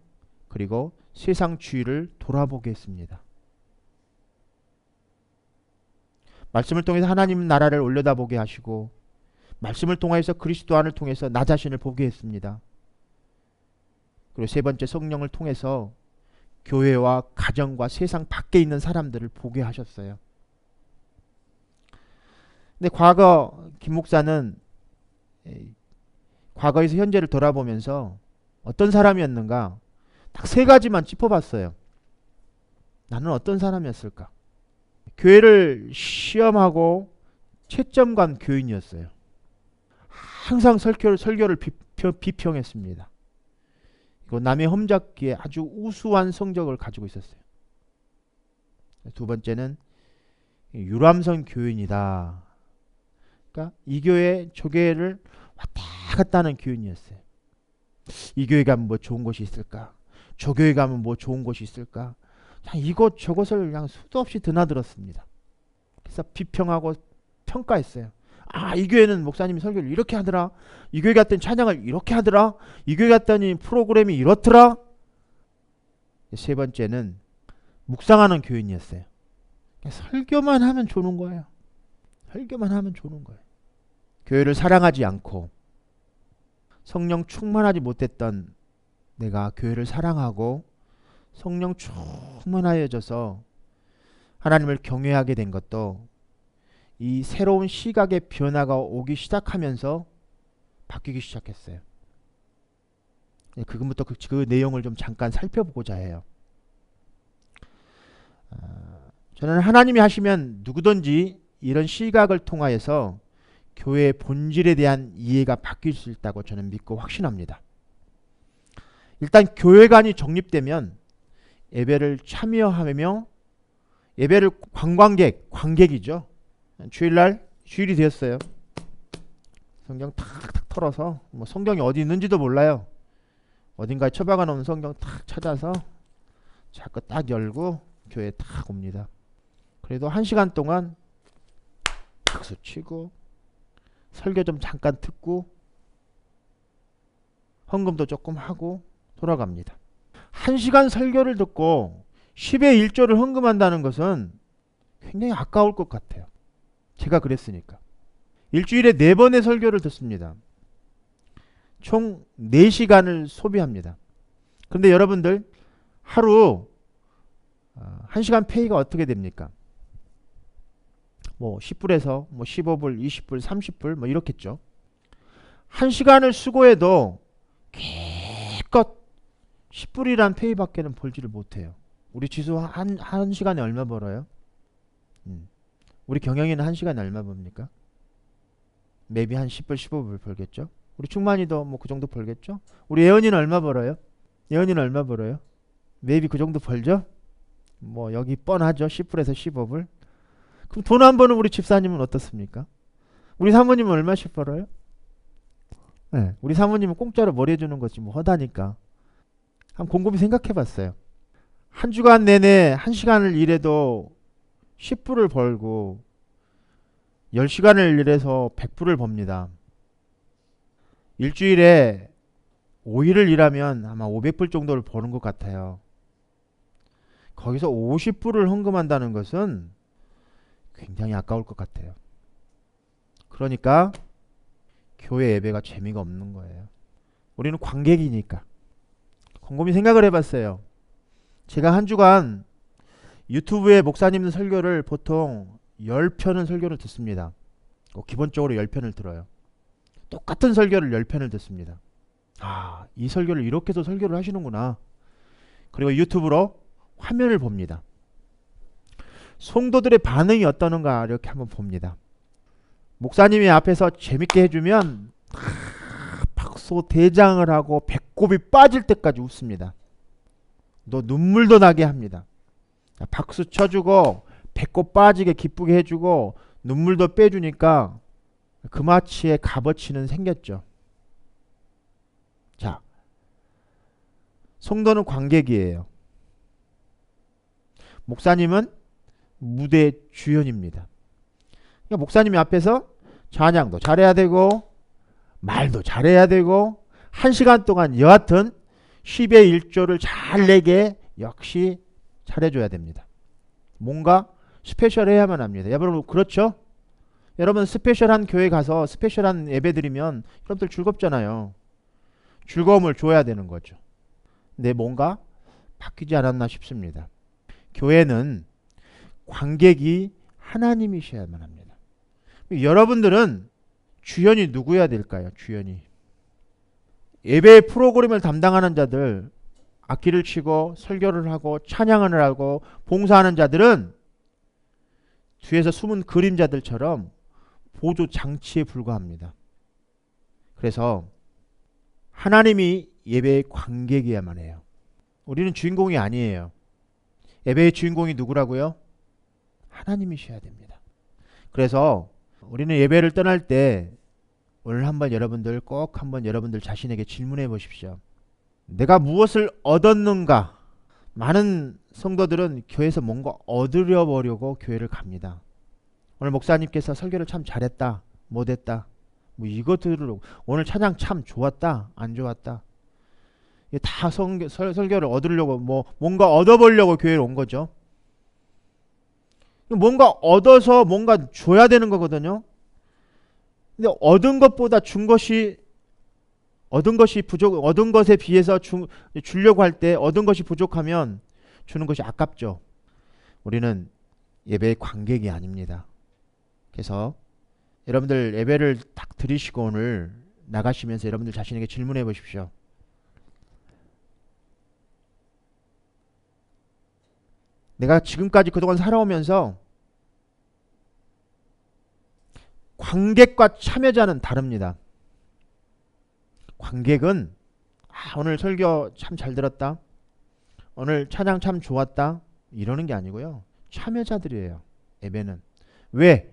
그리고 세상 주의를 돌아보게 했습니다. 말씀을 통해서 하나님 나라를 올려다보게 하시고, 말씀을 통해서 그리스도 안을 통해서 나 자신을 보게 했습니다. 그리고 세 번째, 성령을 통해서 교회와 가정과 세상 밖에 있는 사람들을 보게 하셨어요. 근데 과거 김 목사는 과거에서 현재를 돌아보면서 어떤 사람이었는가 딱 세 가지만 짚어봤어요. 나는 어떤 사람이었을까? 교회를 시험하고 채점 간 교인이었어요. 항상 설교를 비평했습니다. 그리고 남의 험잡기에 아주 우수한 성적을 가지고 있었어요. 두 번째는 유람선 교인이다. 그러니까 이 교회 저 교회를 왔다 갔다 하는 교인이었어요. 이 교회 가면 뭐 좋은 곳이 있을까? 저 교회 가면 뭐 좋은 곳이 있을까? 그냥 이곳 저곳을 그냥 수도 없이 드나들었습니다. 그래서 비평하고 평가했어요. 아, 이 교회는 목사님이 설교를 이렇게 하더라. 이 교회 갔더니 찬양을 이렇게 하더라. 이 교회 갔더니 프로그램이 이렇더라. 세 번째는 묵상하는 교인이었어요. 설교만 하면 좋은 거예요. 설교만 하면 좋은 거예요. 교회를 사랑하지 않고 성령 충만하지 못했던 내가 교회를 사랑하고 성령 충만하여져서 하나님을 경외하게 된 것도 이 새로운 시각의 변화가 오기 시작하면서 바뀌기 시작했어요. 그금부터 그 내용을 좀 잠깐 살펴보고자 해요. 저는 하나님이 하시면 누구든지 이런 시각을 통하여서 교회의 본질에 대한 이해가 바뀔 수 있다고 저는 믿고 확신합니다. 일단 교회관이 정립되면 예배를 참여하며, 예배를 관객이죠. 주일날 주일이 되었어요. 성경 탁탁 털어서 뭐 성경이 어디 있는지도 몰라요. 어딘가에 처박아 놓은 성경 탁 찾아서 자꾸 딱 열고 교회에 딱 옵니다. 그래도 1시간 동안 박수 치고 설교 좀 잠깐 듣고 헌금도 조금 하고 돌아갑니다. 1시간 설교를 듣고 10의 1조를 헌금한다는 것은 굉장히 아까울 것 같아요. 제가 그랬으니까. 일주일에 4번의 설교를 듣습니다. 총 4시간을 소비합니다. 그런데 여러분들 하루 1시간 페이가 어떻게 됩니까? 뭐 10불에서 뭐 15불, 20불, 30불 뭐 이렇겠죠. 1시간을 수고해도 기껏 10불이란 페이밖에는 벌지를 못해요. 우리 지수 한 시간에 얼마 벌어요? 우리 경영이는 1시간에 얼마 법니까? maybe 한 10불, 15불 벌겠죠? 우리 충만이도 뭐 그 정도 벌겠죠? 우리 예언이는 얼마 벌어요? 예언이는 얼마 벌어요? maybe 그 정도 벌죠? 뭐 여기 뻔하죠? 10불에서 15불. 그럼 돈 안 버는 우리 집사님은 어떻습니까? 우리 사모님은 얼마씩 벌어요? 네, 우리 사모님은 공짜로 머리 해주는 거지 뭐 허다니까. 한번 곰곰이 생각해 봤어요. 한 주간 내내 1시간을 일해도 10불을 벌고 10시간을 일해서 100불을 법니다. 일주일에 5일을 일하면 아마 500불 정도를 버는 것 같아요. 거기서 50불을 헌금한다는 것은 굉장히 아까울 것 같아요. 그러니까 교회 예배가 재미가 없는 거예요. 우리는 관객이니까. 곰곰이 생각을 해봤어요. 제가 한 주간 유튜브에 목사님들 설교를 보통 10편은 설교를 듣습니다. 기본적으로 10편을 들어요. 똑같은 설교를 10편을 듣습니다. 아, 이 설교를 이렇게도 설교를 하시는구나. 그리고 유튜브로 화면을 봅니다. 성도들의 반응이 어떠는가 이렇게 한번 봅니다. 목사님이 앞에서 재밌게 해주면 박수 대장을 하고 배꼽이 빠질 때까지 웃습니다. 또 눈물도 나게 합니다. 박수 쳐주고 배꼽 빠지게 기쁘게 해주고 눈물도 빼주니까 그마치의 값어치는 생겼죠. 자, 성도는 관객이에요. 목사님은 무대 주연입니다. 그러니까 목사님이 앞에서 찬양도 잘해야 되고 말도 잘해야 되고 1시간 동안 여하튼 10의 1조를 잘 내게 역시 잘해줘야 됩니다. 뭔가 스페셜해야만 합니다. 여러분 그렇죠? 여러분 스페셜한 교회 가서 스페셜한 예배 드리면 여러분들 즐겁잖아요. 즐거움을 줘야 되는 거죠. 근데 뭔가 바뀌지 않았나 싶습니다. 교회는 관객이 하나님이셔야만 합니다. 여러분들은 주연이 누구여야 될까요? 주연이. 예배 프로그램을 담당하는 자들, 악기를 치고 설교를 하고 찬양을 하고 봉사하는 자들은 뒤에서 숨은 그림자들처럼 보조 장치에 불과합니다. 그래서 하나님이 예배의 관객이어야만 해요. 우리는 주인공이 아니에요. 예배의 주인공이 누구라고요? 하나님이셔야 됩니다. 그래서 우리는 예배를 떠날 때 오늘 한번 여러분들 꼭 한번 여러분들 자신에게 질문해 보십시오. 내가 무엇을 얻었는가? 많은 성도들은 교회에서 뭔가 얻으려 보려고 교회를 갑니다. 오늘 목사님께서 설교를 참 잘했다, 못했다, 뭐 이거 들으려고, 오늘 찬양 참 좋았다, 안 좋았다. 이게 다 설교를 얻으려고 뭔가 얻어보려고 교회에 온 거죠. 뭔가 얻어서 뭔가 줘야 되는 거거든요. 근데 얻은 것보다 준 것이 얻은 것에 비해서 주려고 할 때 얻은 것이 부족하면 주는 것이 아깝죠. 우리는 예배의 관객이 아닙니다. 그래서 여러분들 예배를 딱 드리시고 오늘 나가시면서 여러분들 자신에게 질문해 보십시오. 내가 지금까지 그동안 살아오면서 관객과 참여자는 다릅니다. 관객은 오늘 설교 참 잘 들었다, 오늘 찬양 참 좋았다 이러는 게 아니고요. 참여자들이에요. 예배는. 왜?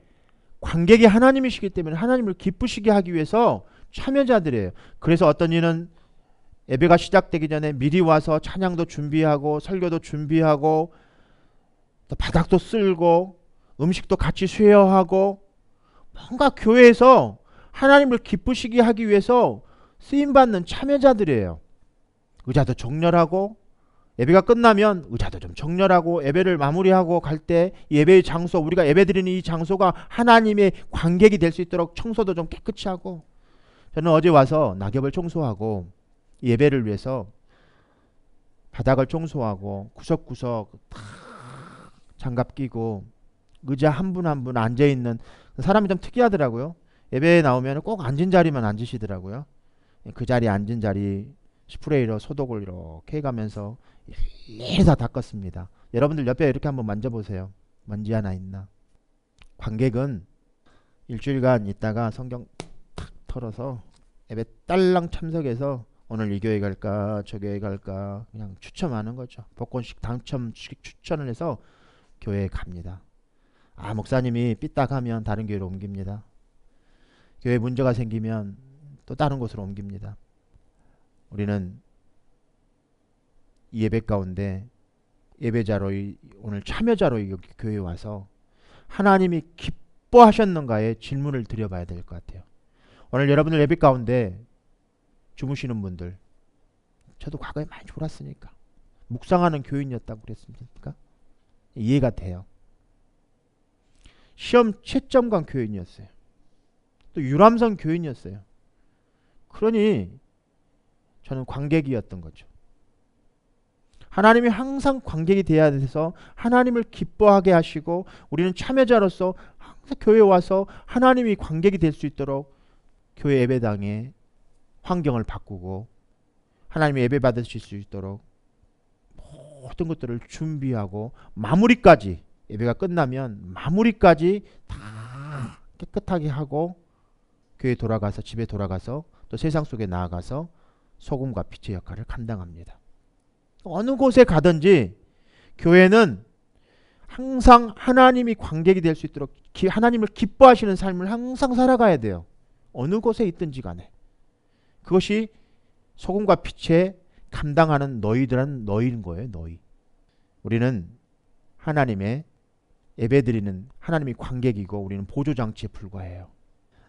관객이 하나님이시기 때문에 하나님을 기쁘시게 하기 위해서 참여자들이에요. 그래서 어떤 이는 예배가 시작되기 전에 미리 와서 찬양도 준비하고 설교도 준비하고 또 바닥도 쓸고 음식도 같이 쉐어하고 뭔가 교회에서 하나님을 기쁘시게 하기 위해서 쓰임받는 참여자들이에요. 의자도 정렬하고 예배가 끝나면 의자도 좀 정렬하고 예배를 마무리하고 갈 때 예배의 장소, 우리가 예배드리는 이 장소가 하나님의 관객이 될 수 있도록 청소도 좀 깨끗이 하고, 저는 어제 와서 낙엽을 청소하고 예배를 위해서 바닥을 청소하고 구석구석 장갑 끼고 의자 한 분 한 분 앉아있는 사람이 좀 특이하더라고요. 예배에 나오면 꼭 앉은 자리만 앉으시더라고요. 그 자리에 앉은 자리 스프레이로 소독을 이렇게 해가면서 일일이 다 닦았습니다. 여러분들 옆에 이렇게 한번 만져보세요. 먼지 하나 있나? 관객은 일주일간 있다가 성경 탁 털어서 예배 딸랑 참석해서 오늘 이 교회 갈까 저 교회 갈까 그냥 추첨하는 거죠. 복권식 당첨식 추천을 해서 교회에 갑니다. 목사님이 삐딱하면 다른 교회로 옮깁니다. 교회 문제가 생기면 또 다른 곳으로 옮깁니다. 우리는 이 예배 가운데 예배자로 오늘 참여자로 이 교회에 와서 하나님이 기뻐하셨는가에 질문을 드려봐야 될 것 같아요. 오늘 여러분들 예배 가운데 주무시는 분들, 저도 과거에 많이 졸았으니까 묵상하는 교인이었다고 그랬습니까? 이해가 돼요. 시험 채점관 교인이었어요. 또 유람선 교인이었어요. 그러니 저는 관객이었던 거죠. 하나님이 항상 관객이 돼야 돼서 하나님을 기뻐하게 하시고 우리는 참여자로서 항상 교회에 와서 하나님이 관객이 될 수 있도록 교회 예배당의 환경을 바꾸고 하나님이 예배 받으실 수 있도록 모든 것들을 준비하고 마무리까지, 예배가 끝나면 마무리까지 다 깨끗하게 하고 교회에 돌아가서, 집에 돌아가서 또 세상 속에 나아가서 소금과 빛의 역할을 감당합니다. 어느 곳에 가든지 교회는 항상 하나님이 관객이 될 수 있도록 하나님을 기뻐하시는 삶을 항상 살아가야 돼요. 어느 곳에 있든지 간에. 그것이 소금과 빛에 감당하는 너희들은 너희인 거예요. 너희. 우리는 하나님의 예배드리는 하나님이 관객이고 우리는 보조장치에 불과해요.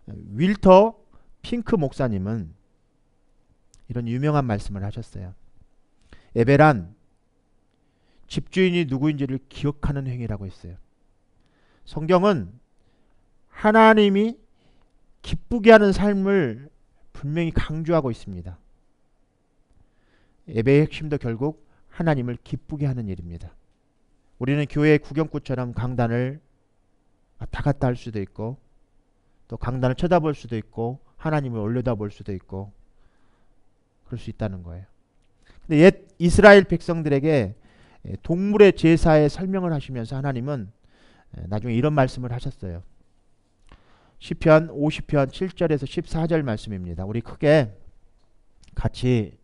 윌터 핑크 목사님은 이런 유명한 말씀을 하셨어요. 예배란 집주인이 누구인지를 기억하는 행위라고 했어요. 성경은 하나님이 기쁘게 하는 삶을 분명히 강조하고 있습니다. 예배의 핵심도 결국 하나님을 기쁘게 하는 일입니다. 우리는 교회 구경꾼처럼 강단을 왔다 갔다 할 수도 있고 또 강단을 쳐다볼 수도 있고 하나님을 올려다볼 수도 있고 그럴 수 있다는 거예요. 근데 옛 이스라엘 백성들에게 동물의 제사의 설명을 하시면서 하나님은 나중에 이런 말씀을 하셨어요. 시편 50편 7절에서 14절 말씀입니다. 우리 크게 같이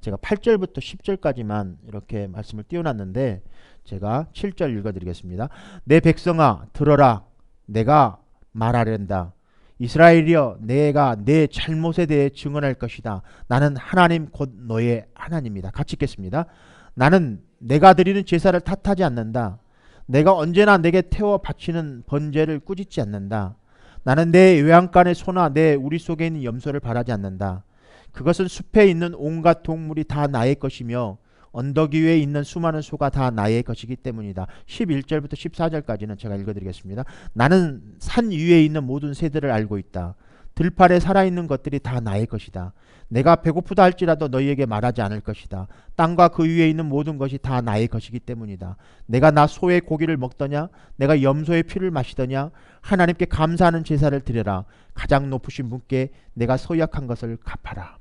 제가 8절부터 10절까지만 이렇게 말씀을 띄워놨는데 제가 7절 읽어드리겠습니다. 내 백성아 들어라, 내가 말하련다. 이스라엘이여, 내가 내 잘못에 대해 증언할 것이다. 나는 하나님 곧 너의 하나님이다. 같이 읽겠습니다. 나는 내가 드리는 제사를 탓하지 않는다. 내가 언제나 내게 태워 바치는 번제를 꾸짖지 않는다. 나는 내 외양간의 소나 내 우리 속에 있는 염소를 바라지 않는다. 그것은 숲에 있는 온갖 동물이 다 나의 것이며 언덕 위에 있는 수많은 소가 다 나의 것이기 때문이다. 11절부터 14절까지는 제가 읽어드리겠습니다. 나는 산 위에 있는 모든 새들을 알고 있다. 들판에 살아있는 것들이 다 나의 것이다. 내가 배고프다 할지라도 너희에게 말하지 않을 것이다. 땅과 그 위에 있는 모든 것이 다 나의 것이기 때문이다. 내가 나 소의 고기를 먹더냐? 내가 염소의 피를 마시더냐? 하나님께 감사하는 제사를 드려라. 가장 높으신 분께 내가 서약한 것을 갚아라.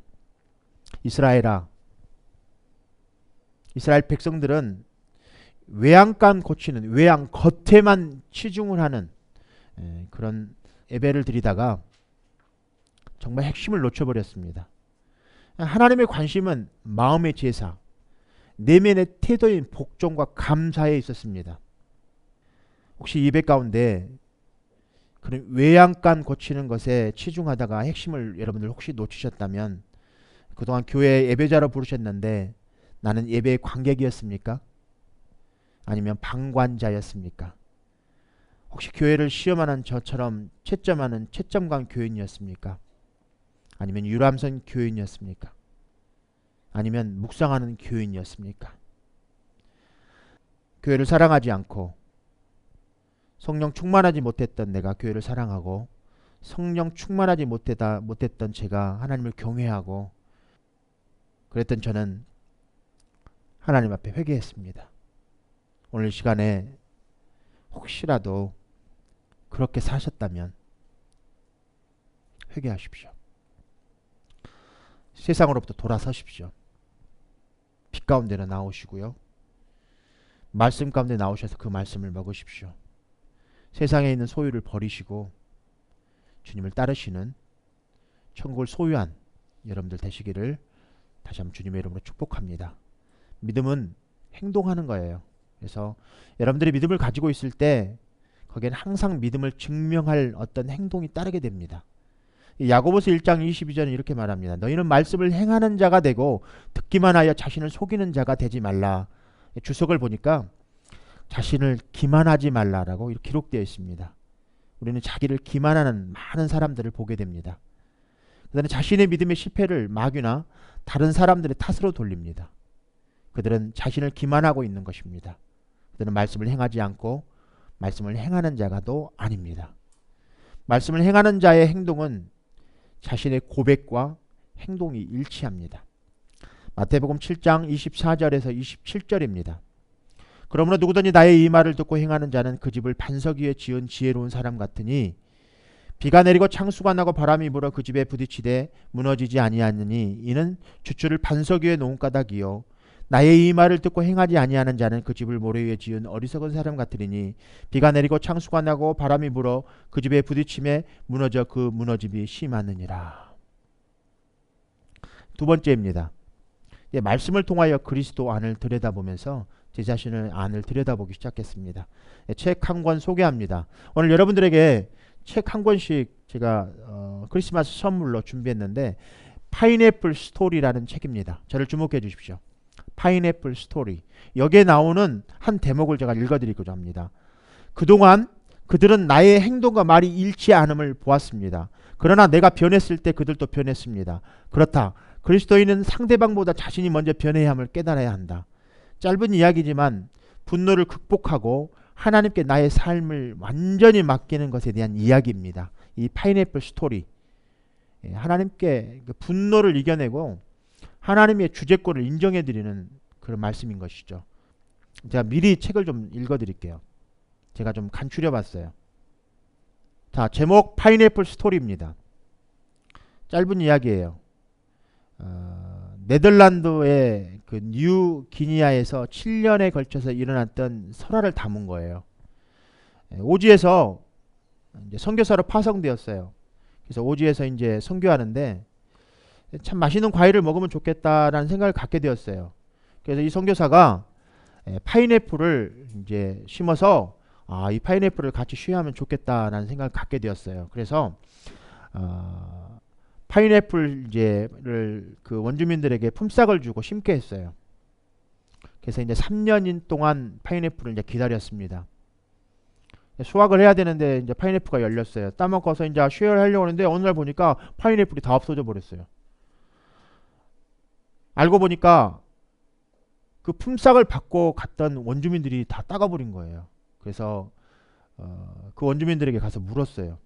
이스라엘아, 이스라엘 백성들은 외양간 고치는, 외양 겉에만 치중을 하는 그런 예배를 드리다가 정말 핵심을 놓쳐버렸습니다. 하나님의 관심은 마음의 제사, 내면의 태도인 복종과 감사에 있었습니다. 혹시 예배 가운데 그런 외양간 고치는 것에 치중하다가 핵심을 여러분들 혹시 놓치셨다면 그동안 교회 예배자로 부르셨는데 나는 예배의 관객이었습니까? 아니면 방관자였습니까? 혹시 교회를 시험하는 저처럼 채점하는 채점관 교인이었습니까? 아니면 유람선 교인이었습니까? 아니면 묵상하는 교인이었습니까? 교회를 사랑하지 않고 성령 충만하지 못했던 내가 교회를 사랑하고 성령 충만하지 못했던 제가 하나님을 경외하고 그랬던 저는 하나님 앞에 회개했습니다. 오늘 시간에 혹시라도 그렇게 사셨다면 회개하십시오. 세상으로부터 돌아서십시오. 빛 가운데로 나오시고요. 말씀 가운데 나오셔서 그 말씀을 먹으십시오. 세상에 있는 소유를 버리시고 주님을 따르시는 천국을 소유한 여러분들 되시기를 다시 한번 주님의 이름으로 축복합니다. 믿음은 행동하는 거예요. 그래서 여러분들이 믿음을 가지고 있을 때 거기에는 항상 믿음을 증명할 어떤 행동이 따르게 됩니다. 야고보서 1장 22절은 이렇게 말합니다. 너희는 말씀을 행하는 자가 되고 듣기만 하여 자신을 속이는 자가 되지 말라. 주석을 보니까 자신을 기만하지 말라라고 이렇게 기록되어 있습니다. 우리는 자기를 기만하는 많은 사람들을 보게 됩니다. 그들은 자신의 믿음의 실패를 마귀나 다른 사람들의 탓으로 돌립니다. 그들은 자신을 기만하고 있는 것입니다. 그들은 말씀을 행하지 않고 말씀을 행하는 자가도 아닙니다. 말씀을 행하는 자의 행동은 자신의 고백과 행동이 일치합니다. 마태복음 7장 24절에서 27절입니다. 그러므로 누구든지 나의 이 말을 듣고 행하는 자는 그 집을 반석 위에 지은 지혜로운 사람 같으니 비가 내리고 창수가 나고 바람이 불어 그 집에 부딪히되 무너지지 아니하느니 이는 주추를 반석 위에 놓은 까닭이요 나의 이 말을 듣고 행하지 아니하는 자는 그 집을 모래 위에 지은 어리석은 사람 같으리니 비가 내리고 창수가 나고 바람이 불어 그 집에 부딪힘에 무너져 그 무너짐이 심하느니라. 두 번째입니다. 말씀을 통하여 그리스도 안을 들여다보면서 제 자신을 안을 들여다보기 시작했습니다. 책 한 권 소개합니다. 오늘 여러분들에게 책 한 권씩 제가 크리스마스 선물로 준비했는데 파인애플 스토리라는 책입니다. 저를 주목해 주십시오. 파인애플 스토리. 여기에 나오는 한 대목을 제가 읽어드리고자 합니다. 그동안 그들은 나의 행동과 말이 일치 않음을 보았습니다. 그러나 내가 변했을 때 그들도 변했습니다. 그렇다. 그리스도인은 상대방보다 자신이 먼저 변해야 함을 깨달아야 한다. 짧은 이야기지만 분노를 극복하고 하나님께 나의 삶을 완전히 맡기는 것에 대한 이야기입니다. 이 파인애플 스토리. 하나님께 분노를 이겨내고 하나님의 주재권을 인정해드리는 그런 말씀인 것이죠. 제가 미리 책을 좀 읽어드릴게요. 제가 좀 간추려봤어요. 자, 제목 파인애플 스토리입니다. 짧은 이야기예요. 네덜란드의 그 뉴기니아에서 7년에 걸쳐서 일어났던 설화를 담은 거예요. 오지에서 이제 선교사로 파송되었어요. 그래서 오지에서 이제 선교하는데 참 맛있는 과일을 먹으면 좋겠다라는 생각을 갖게 되었어요. 그래서 이 선교사가 파인애플을 이제 심어서 이 파인애플을 같이 쉬하면 좋겠다라는 생각을 갖게 되었어요. 그래서 파인애플 이제를 그 원주민들에게 품삯을 주고 심게 했어요. 그래서 이제 3년 동안 파인애플을 이제 기다렸습니다. 수확을 해야 되는데 이제 파인애플가 열렸어요. 따먹어서 이제 쉐어를 하려고 하는데 어느 날 보니까 파인애플이 다 없어져 버렸어요. 알고 보니까 그 품삯을 받고 갔던 원주민들이 다 따가버린 거예요. 그래서 그 원주민들에게 가서 물었어요.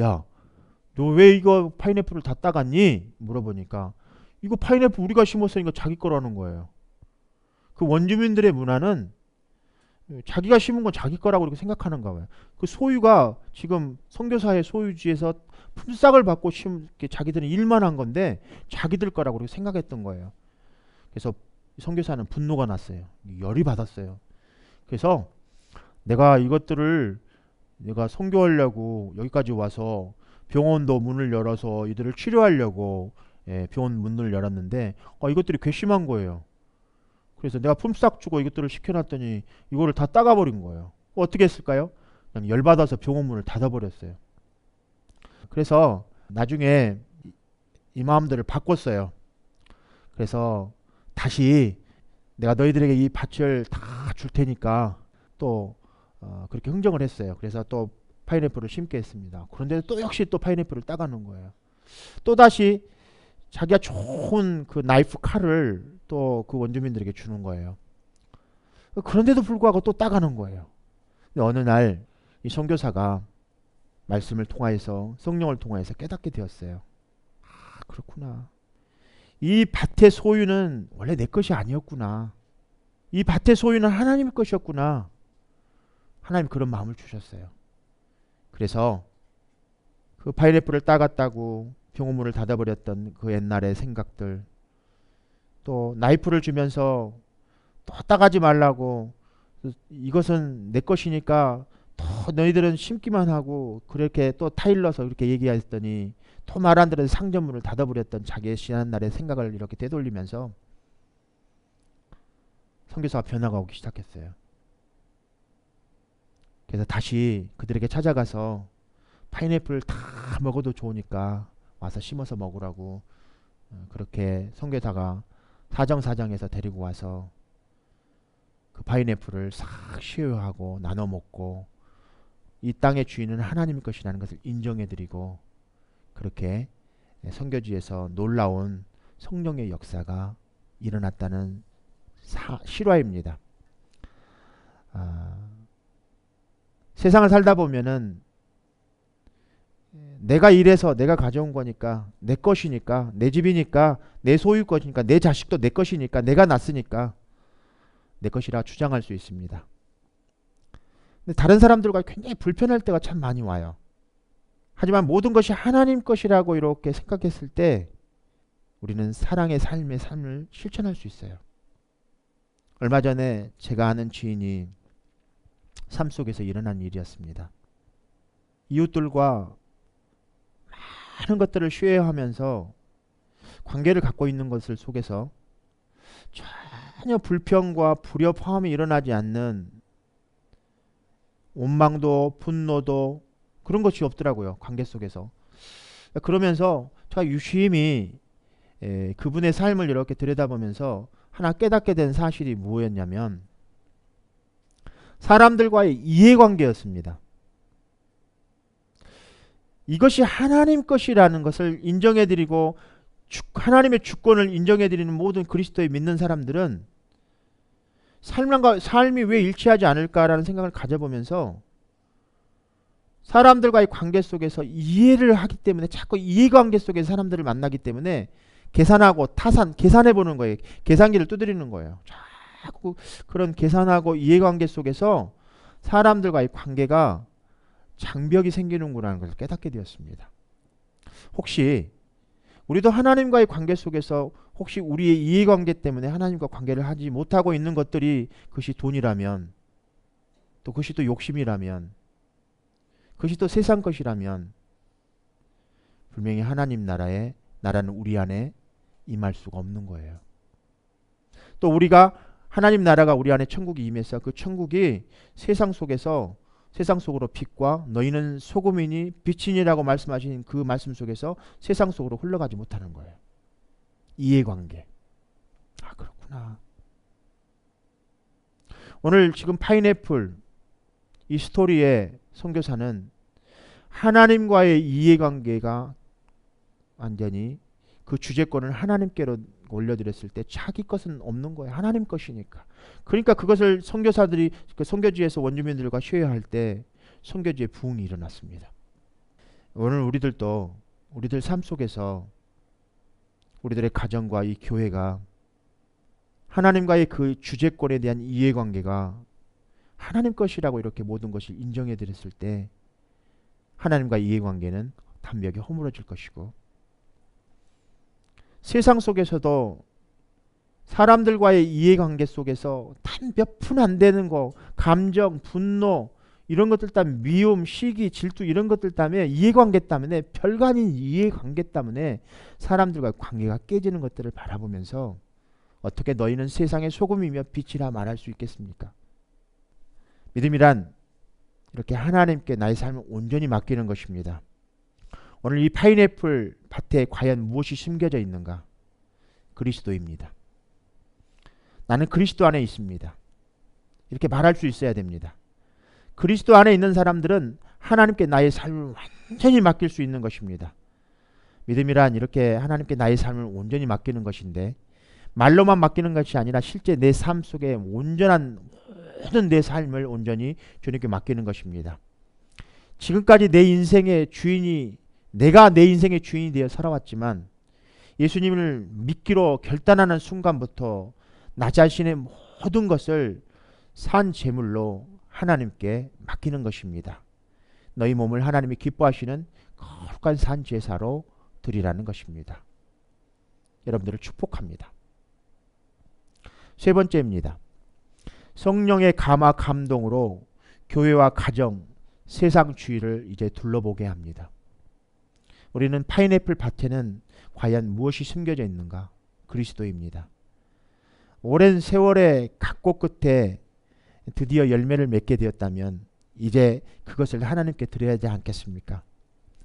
야, 너 왜 이거 파인애플을 다 따갔니? 물어보니까 이거 파인애플 우리가 심었으니까 자기 거라는 거예요. 그 원주민들의 문화는 자기가 심은 건 자기 거라고 그렇게 생각하는가 봐요. 그 소유가 지금 선교사의 소유지에서 품삯을 받고 자기들은 일만 한 건데 자기들 거라고 그렇게 생각했던 거예요. 그래서 선교사는 분노가 났어요. 열이 받았어요. 그래서 내가 이것들을 내가 선교하려고 여기까지 와서 병원도 문을 열어서 이들을 치료하려고 병원 문을 열었는데 이것들이 괘씸한 거예요. 그래서 내가 품삯 주고 이것들을 시켜놨더니 이거를 다 따가버린 거예요. 어떻게 했을까요? 그냥 열받아서 병원 문을 닫아버렸어요. 그래서 나중에 이 마음들을 바꿨어요. 그래서 다시 내가 너희들에게 이 밭을 다 줄 테니까 또 그렇게 흥정을 했어요. 그래서 또 파인애플을 심게 했습니다. 그런데 또 역시 또 파인애플을 따가는 거예요. 또 다시 자기가 좋은 그 나이프 칼을 또 그 원주민들에게 주는 거예요. 그런데도 불구하고 또 따가는 거예요. 근데 어느 날 이 선교사가 말씀을 통하여서 성령을 통하여서 깨닫게 되었어요. 그렇구나. 이 밭의 소유는 원래 내 것이 아니었구나. 이 밭의 소유는 하나님의 것이었구나. 하나님 그런 마음을 주셨어요. 그래서 그 파인애플을 따갔다고 병원문을 닫아버렸던 그 옛날의 생각들, 또 나이프를 주면서 또 따가지 말라고 이것은 내 것이니까 더 너희들은 심기만 하고 그렇게 또 타일러서 그렇게 얘기했더니 또 말 안 들어서 상점문을 닫아버렸던 자기의 지난날의 생각을 이렇게 되돌리면서 선교사가 변화가 오기 시작했어요. 그래서 다시 그들에게 찾아가서 파인애플 다 먹어도 좋으니까 와서 심어서 먹으라고 그렇게 선교사가 사정사정해서 데리고 와서 그 파인애플을 싹 쉐어하고 나눠 먹고 이 땅의 주인은 하나님 것이라는 것을 인정해드리고 그렇게 선교지에서 놀라운 성령의 역사가 일어났다는 실화입니다. 세상을 살다 보면은 내가 일해서 내가 가져온 거니까 내 것이니까 내 집이니까 내 소유 것이니까 내 자식도 내 것이니까 내가 낳았으니까 내 것이라 주장할 수 있습니다. 근데 다른 사람들과 굉장히 불편할 때가 참 많이 와요. 하지만 모든 것이 하나님 것이라고 이렇게 생각했을 때 우리는 사랑의 삶을 실천할 수 있어요. 얼마 전에 제가 아는 지인이 삶 속에서 일어난 일이었습니다. 이웃들과 많은 것들을 쉐어하면서 관계를 갖고 있는 것을 속에서 전혀 불평과 불협 화음이 일어나지 않는 원망도 분노도 그런 것이 없더라고요. 관계 속에서. 그러면서 제가 유심히 그분의 삶을 이렇게 들여다보면서 하나 깨닫게 된 사실이 무엇이었냐면 사람들과의 이해관계였습니다. 이것이 하나님 것이라는 것을 인정해드리고 하나님의 주권을 인정해드리는 모든 그리스도에 믿는 사람들은 삶이 왜 일치하지 않을까라는 생각을 가져보면서 사람들과의 관계 속에서 이해를 하기 때문에 자꾸 이해관계 속에서 사람들을 만나기 때문에 계산하고 계산해보는 거예요. 계산기를 두드리는 거예요. 자꾸 그런 계산하고 이해관계 속에서 사람들과의 관계가 장벽이 생기는구나라는 것을 깨닫게 되었습니다. 혹시 우리도 하나님과의 관계 속에서 혹시 우리의 이해관계 때문에 하나님과 관계를 하지 못하고 있는 것들이 그것이 돈이라면 또 그것이 또 욕심이라면 그것이 또 세상 것이라면 분명히 하나님 나라는 우리 안에 임할 수가 없는 거예요. 또 우리가 하나님 나라가 우리 안에 천국이 임해서 그 천국이 세상 속으로 빛과 너희는 소금이니 빛이니라고 말씀하신 그 말씀 속에서 세상 속으로 흘러가지 못하는 거예요. 이해관계. 그렇구나. 오늘 지금 파인애플 이 스토리의 선교사는 하나님과의 이해관계가 완전히 그 주재권을 하나님께로 올려드렸을 때 자기 것은 없는 거예요. 하나님 것이니까. 그러니까 그것을 선교사들이 그 선교지에서 원주민들과 쉐어할 때 선교지에 부흥이 일어났습니다. 오늘 우리들도 우리들 삶 속에서 우리들의 가정과 이 교회가 하나님과의 그 주재권에 대한 이해관계가 하나님 것이라고 이렇게 모든 것을 인정해 드렸을 때 하나님과 이해관계는 담력이 허물어질 것이고 세상 속에서도 사람들과의 이해관계 속에서 단 몇 푼 안 되는 거, 감정, 분노 이런 것들 때문에 미움, 시기, 질투 이런 것들 때문에 이해관계 때문에 별거 아닌 이해관계 때문에 사람들과 관계가 깨지는 것들을 바라보면서 어떻게 너희는 세상의 소금이며 빛이라 말할 수 있겠습니까? 믿음이란 이렇게 하나님께 나의 삶을 온전히 맡기는 것입니다. 오늘 이 파인애플 밭에 과연 무엇이 심겨져 있는가? 그리스도입니다. 나는 그리스도 안에 있습니다. 이렇게 말할 수 있어야 됩니다. 그리스도 안에 있는 사람들은 하나님께 나의 삶을 완전히 맡길 수 있는 것입니다. 믿음이란 이렇게 하나님께 나의 삶을 온전히 맡기는 것인데 말로만 맡기는 것이 아니라 실제 내 삶 속에 온전한 모든 내 삶을 온전히 주님께 맡기는 것입니다. 지금까지 내 인생의 주인이 내가 내 인생의 주인이 되어 살아왔지만 예수님을 믿기로 결단하는 순간부터 나 자신의 모든 것을 산 제물로 하나님께 맡기는 것입니다. 너희 몸을 하나님이 기뻐하시는 거룩한 산 제사로 드리라는 것입니다. 여러분들을 축복합니다. 세 번째입니다. 성령의 감화 감동으로 교회와 가정, 세상 주위를 이제 둘러보게 합니다. 우리는 파인애플 밭에는 과연 무엇이 숨겨져 있는가? 그리스도입니다. 오랜 세월의 각고 끝에 드디어 열매를 맺게 되었다면 이제 그것을 하나님께 드려야 하지 않겠습니까?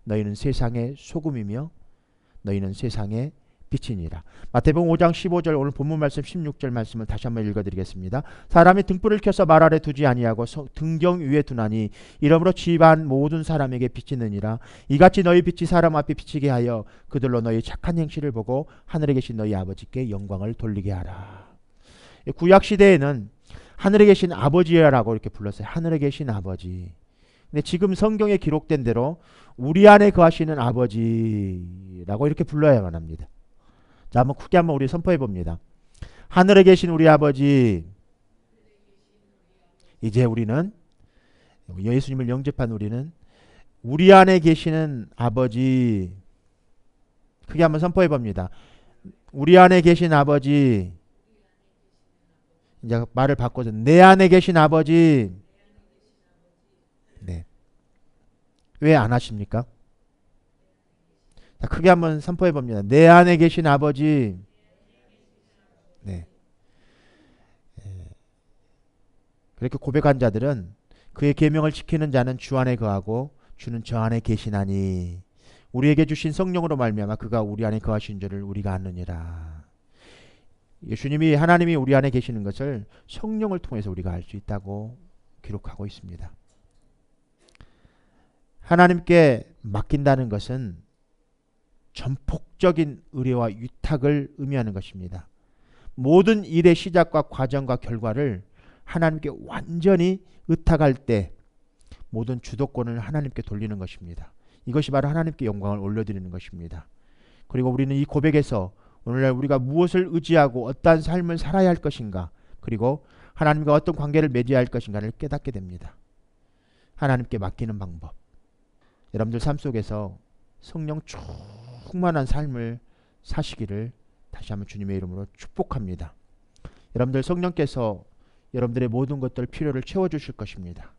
너희는 세상의 소금이며 너희는 세상의 빛이니라. 마태복음 5장 15절 오늘 본문 말씀 16절 말씀을 다시 한번 읽어드리겠습니다. 사람이 등불을 켜서 말 아래 두지 아니하고 등경 위에 두나니 이러므로 집안 모든 사람에게 비치느니라. 이같이 너희 빛이 사람 앞에 비치게 하여 그들로 너희 착한 행실을 보고 하늘에 계신 너희 아버지께 영광을 돌리게 하라. 구약 시대에는 하늘에 계신 아버지라고 이렇게 불렀어요. 하늘에 계신 아버지. 근데 지금 성경에 기록된 대로 우리 안에 거하시는 아버지라고 이렇게 불러야만 합니다. 자, 한번 크게 한번 우리 선포해 봅니다. 하늘에 계신 우리 아버지. 이제 우리는 예수님을 영접한 우리는 우리 안에 계시는 아버지. 크게 한번 선포해 봅니다. 우리 안에 계신 아버지. 이제 말을 바꿔서 내 안에 계신 아버지. 네. 왜 안 하십니까? 자, 크게 한번 선포해 봅니다. 내 안에 계신 아버지. 네. 그렇게 고백한 자들은 그의 계명을 지키는 자는 주 안에 거하고 주는 저 안에 계시나니 우리에게 주신 성령으로 말미암아 그가 우리 안에 거하신 줄을 우리가 아느니라. 예수님이 하나님이 우리 안에 계시는 것을 성령을 통해서 우리가 알 수 있다고 기록하고 있습니다. 하나님께 맡긴다는 것은 전폭적인 의뢰와 위탁을 의미하는 것입니다. 모든 일의 시작과 과정과 결과를 하나님께 완전히 의탁할 때 모든 주도권을 하나님께 돌리는 것입니다. 이것이 바로 하나님께 영광을 올려드리는 것입니다. 그리고 우리는 이 고백에서 오늘날 우리가 무엇을 의지하고 어떠한 삶을 살아야 할 것인가, 그리고 하나님과 어떤 관계를 맺어야 할 것인가를 깨닫게 됩니다. 하나님께 맡기는 방법. 여러분들 삶 속에서 성령 충만한 삶을 사시기를 다시 한번 주님의 이름으로 축복합니다. 여러분들 성령께서 여러분들의 모든 것들 필요를 채워주실 것입니다.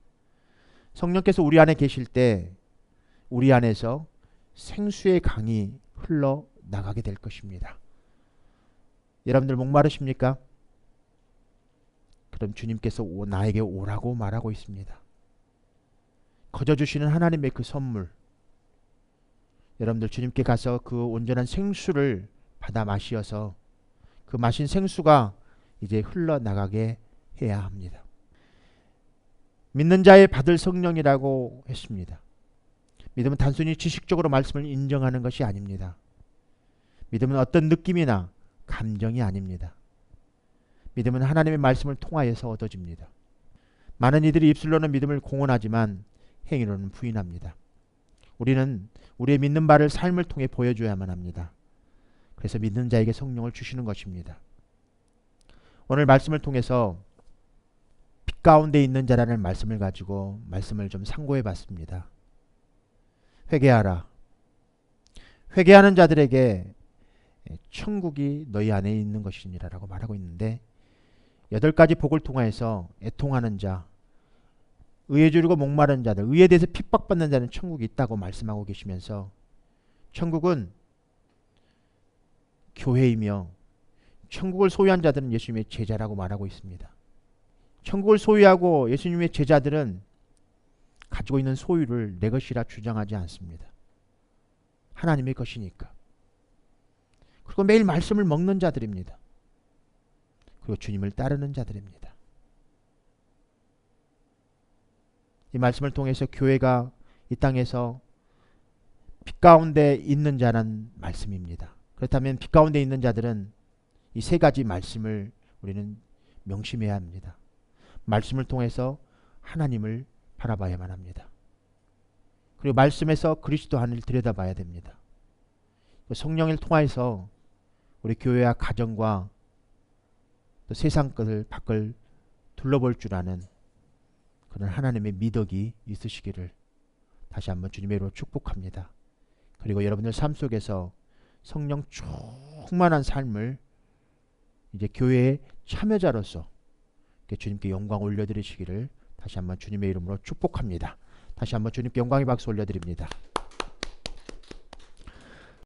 성령께서 우리 안에 계실 때 우리 안에서 생수의 강이 흘러나가게 될 것입니다. 여러분들 목마르십니까? 그럼 주님께서 나에게 오라고 말하고 있습니다. 거저주시는 하나님의 그 선물, 여러분들 주님께 가서 그 온전한 생수를 받아 마시어서 그 마신 생수가 이제 흘러나가게 해야 합니다. 믿는 자의 받을 성령이라고 했습니다. 믿음은 단순히 지식적으로 말씀을 인정하는 것이 아닙니다. 믿음은 어떤 느낌이나 감정이 아닙니다. 믿음은 하나님의 말씀을 통하여서 얻어집니다. 많은 이들이 입술로는 믿음을 공언하지만 행위로는 부인합니다. 우리는 우리의 믿는 바를 삶을 통해 보여줘야만 합니다. 그래서 믿는 자에게 성령을 주시는 것입니다. 오늘 말씀을 통해서 빛 가운데 있는 자라는 말씀을 가지고 말씀을 좀 상고해 봤습니다. 회개하라. 회개하는 자들에게 천국이 너희 안에 있는 것이니라 라고 말하고 있는데, 8가지 복을 통하여서 애통하는 자, 의에 주르고 목마른 자들, 의에 대해서 핍박받는 자는 천국이 있다고 말씀하고 계시면서 천국은 교회이며 천국을 소유한 자들은 예수님의 제자라고 말하고 있습니다. 천국을 소유하고 예수님의 제자들은 가지고 있는 소유를 내 것이라 주장하지 않습니다. 하나님의 것이니까. 그리고 매일 말씀을 먹는 자들입니다. 그리고 주님을 따르는 자들입니다. 이 말씀을 통해서 교회가 이 땅에서 빛 가운데 있는 자란 말씀입니다. 그렇다면 빛 가운데 있는 자들은 이 3가지 말씀을 우리는 명심해야 합니다. 말씀을 통해서 하나님을 바라봐야만 합니다. 그리고 말씀에서 그리스도 안을 들여다봐야 됩니다. 성령을 통해서 우리 교회와 가정과 또 세상 것을 밖을 둘러볼 줄 아는 그런 하나님의 미덕이 있으시기를 다시 한번 주님의 이름으로 축복합니다. 그리고 여러분들 삶 속에서 성령 충만한 삶을 이제 교회의 참여자로서 주님께 영광 올려드리시기를 다시 한번 주님의 이름으로 축복합니다. 다시 한번 주님께 영광의 박수 올려드립니다.